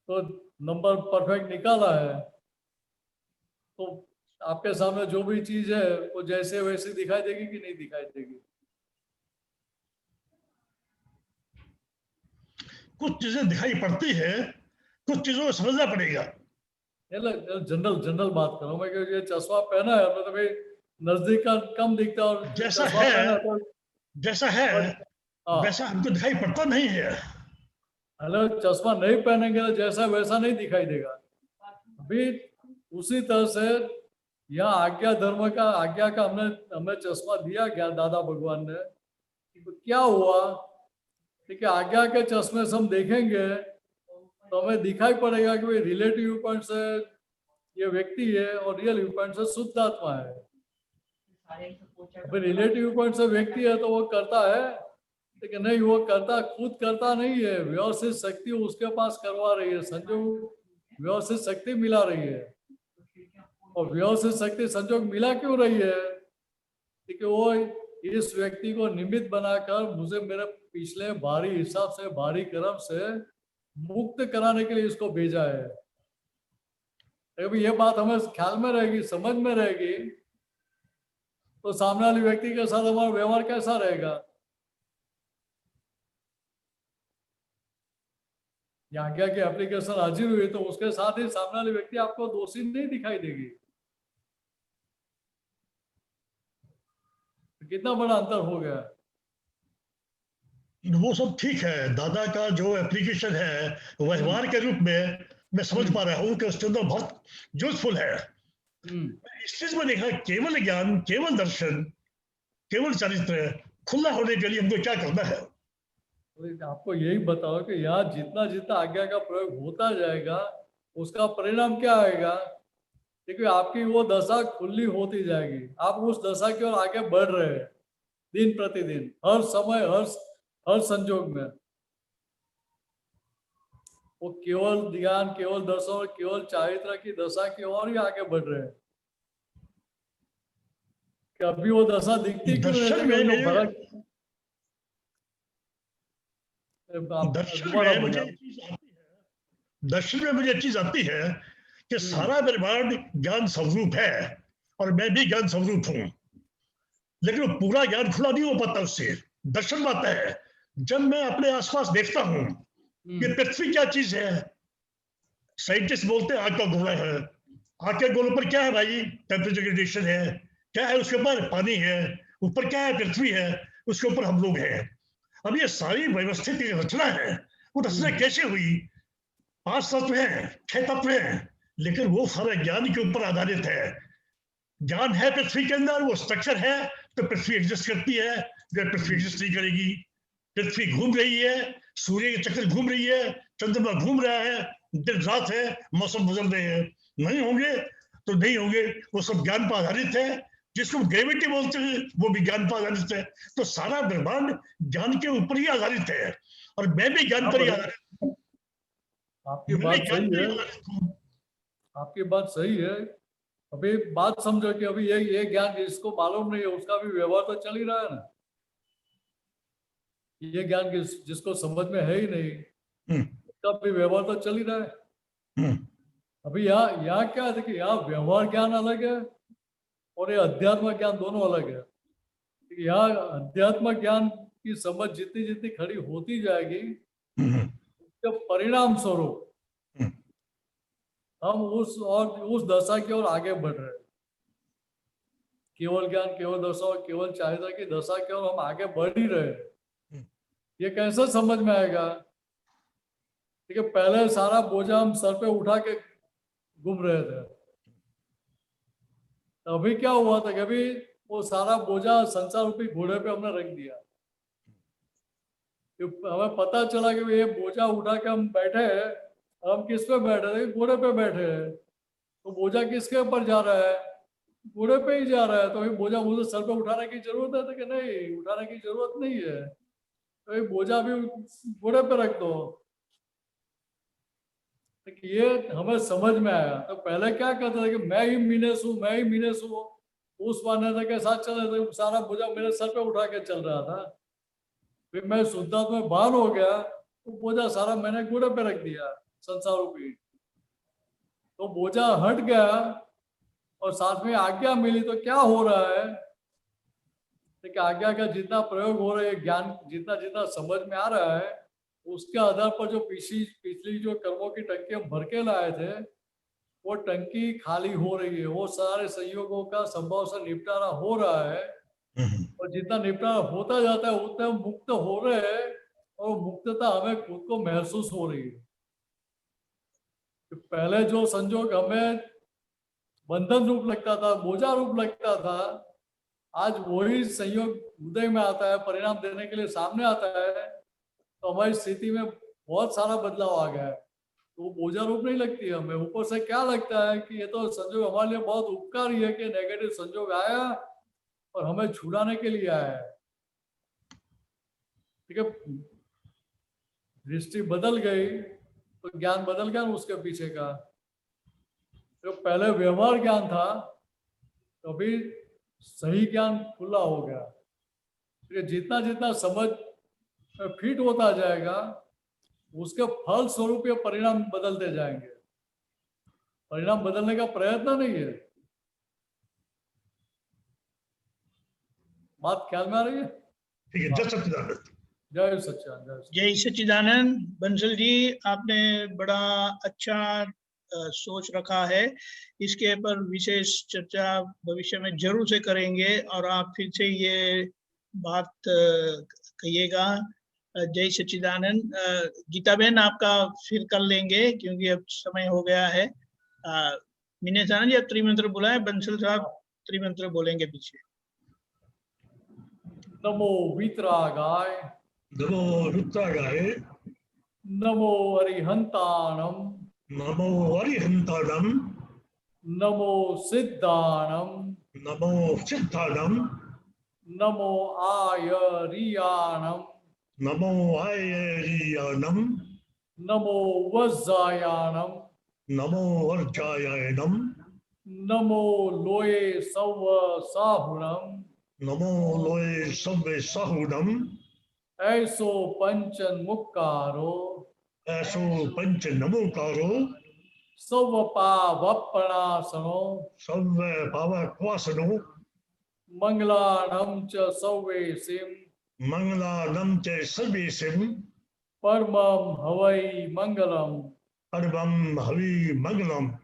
B: तो नंबर परफेक्ट निकाला है तो आपके सामने जो भी चीज है वो जैसे वैसे दिखाई देगी कि नहीं दिखाई देगी?
H: कुछ चीजें दिखाई पड़ती है, कुछ चीजों को समझना पड़ेगा।
B: जनरल बात कर रहा हूँ मैं, क्योंकि ये चश्मा पहना है तो भाई नजदीक का कम दिखता है और
H: जैसा है वैसा हमको दिखाई पड़ता नहीं है।
B: हेलो, चश्मा नहीं पहनेंगे तो जैसा वैसा नहीं दिखाई देगा। अभी उसी तरह से यहाँ आज्ञा का हमें चश्मा दिया गया दादा भगवान ने, तो क्या हुआ कि आज्ञा के चश्मे से हम देखेंगे तो हमें दिखाई पड़ेगा कि भाई रिलेटिव व्यू पॉइंट से ये व्यक्ति है और रियल व्यू पॉइंट से शुद्ध आत्मा है। फिर रिलेटिव व्यू पॉइंट से व्यक्ति है तो वो करता है, लेकिन नहीं, वो खुद करता नहीं है, व्यवस्थित शक्ति उसके पास करवा रही है, संजोग व्यवस्थित शक्ति मिला रही है। और व्यवस्थित शक्ति संजोग मिला क्यों रही है? क्योंकि वो इस व्यक्ति को निमित्त बनाकर मुझे मेरे पिछले भारी हिसाब से, भारी कर्म से मुक्त कराने के लिए इसको भेजा है। अभी ये बात हमें ख्याल में रहेगी, समझ में रहेगी तो सामने वाले व्यक्ति के साथ हमारा व्यवहार कैसा रहेगा? आज्ञा की एप्लीकेशन हाजिर हुई तो उसके साथ ही सामने वाले व्यक्ति आपको दोषी नहीं दिखाई देगी। कितना बड़ा अंतर हो गया।
H: वो सब ठीक है, दादा का जो एप्लीकेशन है व्यवहार के रूप में मैं समझ पा रहा हूँ कि उसके अंदर बहुत यूजफुल है। इस चीज में देखा केवल ज्ञान, केवल दर्शन, केवल चरित्र खुला होने के लिए हमको क्या करना है?
B: आपको यही बताओ कि यहाँ जितना जितना आज्ञा का प्रयोग होता जाएगा उसका परिणाम क्या आएगा? क्योंकि आपकी वो दशा खुली होती जाएगी, आप उस दशा की ओर आगे बढ़ रहे हैं दिन प्रतिदिन, हर समय, हर संजोग में। वो केवल ज्ञान, केवल दर्शन और केवल चारित्र की दशा की ओर ही आगे बढ़ रहे हैं। कि अभी वो दशा दिखती क्यों नहीं
H: दर्शन
B: थी,
H: में
B: जो भरत
H: दर्शन
B: दोबारा
H: में मुझे
B: बोला।
H: चीज आती है, दर्शन में मुझे चीज आती है कि सारा ब्रह्मांड ज्ञान स्वरूप है और मैं भी ज्ञान स्वरूप हूं, लेकिन वो पूरा ज्ञान खुला नहीं हो पाता उससे। दर्शन आता है जब मैं अपने आसपास देखता हूं कि पृथ्वी क्या चीज है। साइंटिस्ट बोलते हैं आग का गोला है, आग के गोले पर क्या है भाई? टेम्परेचर ग्रेडिएशन है। क्या है उसके ऊपर? पानी है। ऊपर क्या है? पृथ्वी है। उसके ऊपर हम लोग हैं। अब ये सारी व्यवस्थित रचना है, वो रचना कैसे हुई? 5 तत्व हैं, 6 तत्व हैं, लेकिन वो सारा ज्ञान के ऊपर आधारित है। ज्ञान है पृथ्वी के अंदर, वो स्ट्रक्चर है, तो पृथ्वी एग्जिस्ट करती है। अगर पृथ्वी एग्जिस्ट नहीं करेगी, पृथ्वी घूम रही है, सूर्य के चक्कर घूम रही है, चंद्रमा घूम रहा है, दिन रात है, मौसम बदल रहे हैं, नहीं होंगे तो नहीं होंगे। वो सब ज्ञान पर आधारित है। जिसको ग्रेविटी बोलते हैं वो भी ज्ञान पर आधारित है। तो सारा ब्रह्मांड ज्ञान के ऊपर ही आधारित है, और मैं भी ज्ञान पर ही आधारित हूँ।
B: आपकी
H: मैं भी
B: बात
H: ज्ञान
B: सही
H: पर ही
B: है,
H: आधारित हूँ।
B: आपकी बात सही है। अभी बात समझो कि अभी ये ज्ञान जिसको मालूम नहीं है उसका भी व्यवहार तो चल ही रहा है ना। ये ज्ञान जिसको समझ में है ही नहीं उसका भी व्यवहार तो चल ही रहा है। अभी यहाँ क्या है, देखिए यहाँ व्यवहार ज्ञान अलग है और ये अध्यात्म ज्ञान दोनों अलग है। यहाँ अध्यात्म ज्ञान की समझ जितनी जितनी खड़ी होती जाएगी उसके परिणाम स्वरूप हम उस दशा की ओर आगे बढ़ रहे हैं। केवल ज्ञान, केवल दशा और केवल चाहिदा की दशा की ओर हम आगे बढ़ ही रहे हैं। ये कैसे समझ में आएगा? ठीक है, पहले सारा बोझा हम सर पे उठा के घूम रहे थे। अभी क्या हुआ था कि अभी वो सारा बोझा संसार रूपी घोड़े पे हमने रख दिया। हमें पता चला कि ये बोझा उठा के हम बैठे हैं, हम किस पे बैठे थे? घोड़े पे बैठे हैं। तो बोझा किसके ऊपर जा रहा है? घोड़े पे ही जा रहा है। तो ये बोझा मुझे सर पे उठाने की जरूरत है? तो कि नहीं, उठाने की जरूरत नहीं है। तो ये बोझा भी घोड़े पे रख दो। ये हमें समझ में आया। तो पहले क्या कहते थे कि मैं ही मीनेस हूँ, मैं ही मीनेस हूँ, उस मान्यता के साथ चल रहे थे। सारा बोझा मेरे सर पे उठा के चल रहा था। फिर मैं शुद्धात्मा में बाहर हो गया तो बोझा सारा मैंने घोड़े पे रख दिया संसार रूपी। तो बोझा हट गया और साथ में आज्ञा मिली। तो क्या हो रहा है कि आज्ञा का जितना प्रयोग हो रहा है, ज्ञान जितना जितना समझ में आ रहा है, उसके आधार पर जो पिछली जो कर्मों की टंकी हम भर के लाए थे वो टंकी खाली हो रही है। वो सारे संयोगों का संभव से निपटारा हो रहा है और जितना निपटारा होता जाता है उतने हम मुक्त हो रहे हैं और मुक्तता हमें खुद को महसूस हो रही है। तो पहले जो संयोग हमें बंधन रूप लगता था, बोझा रूप लगता था, आज वही संयोग हृदय में आता है, परिणाम देने के लिए सामने आता है। तो हमारी स्थिति में बहुत सारा बदलाव आ गया है। तो वो बोझा रूप नहीं लगती है हमें। ऊपर से क्या लगता है कि ये तो संयोग हमारे लिए बहुत उपकारी है कि नेगेटिव संयोग आया और हमें छुड़ाने के लिए आया है। ठीक है, दृष्टि बदल गई तो ज्ञान बदल गया उसके पीछे का। तो पहले व्यवहार ज्ञान था, तो अभी सही ज्ञान खुला हो गया। ठीक है, जितना जितना समझ फिट होता जाएगा उसके फल स्वरूप ये परिणाम बदलते जाएंगे। परिणाम बदलने का प्रयत्न नहीं है। बात ख्याल में आ रही है?
H: ठीक है, जय सच्चिदानंद।
B: जय सच्चिदानंद।
A: जय सच्चिदानंद। बंसल जी, आपने बड़ा अच्छा सोच रखा है। इसके पर विशेष चर्चा भविष्य में जरूर से करेंगे और आप फिर से ये बात कहिएगा। जय सच्चिदानंद। गीता बहन, आपका फिर कर लेंगे क्योंकि अब समय हो गया है। मीनेश आनंद जी, आप त्रिमंत्र बुलाएं, बंसल साहब त्रिमंत्र बोलेंगे पीछे।
B: नमो वितरागाय,
H: नमो रुद्रागाय,
B: नमो अरिहंताणम,
H: नमो अरिहंताणम,
B: नमो सिद्धाणम,
H: नमो सिद्धाणम,
B: नमो आयरियाणम,
H: नमो आयरियाणम,
B: नमो वज्रायाणम,
H: नमो वर्जायाणम,
B: नमो लोये सव साहुरम
H: नमो लोये सव्वे साहुडम
B: ऐसो पंचन मुक्कारो
H: ऐसो पंच नमोकारो
B: सवपा वपणासनो
H: सव्वे पावक्वासनो
B: मंगलाणम च सवेसिम
H: मंगलानम च सर्वेसिम
B: परमम हवै मंगलम
H: परमं हवि मंगलम।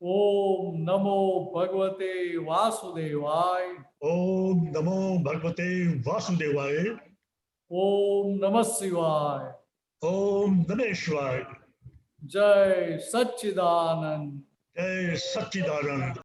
B: ओम नमो भगवते वासुदेवाय
H: ओम नमो भगवते वासुदेवाय।
B: ओम नमः शिवाय
H: ओम नमः शिवाय।
B: जय सच्चिदानंद
H: जय सच्चिदानंद।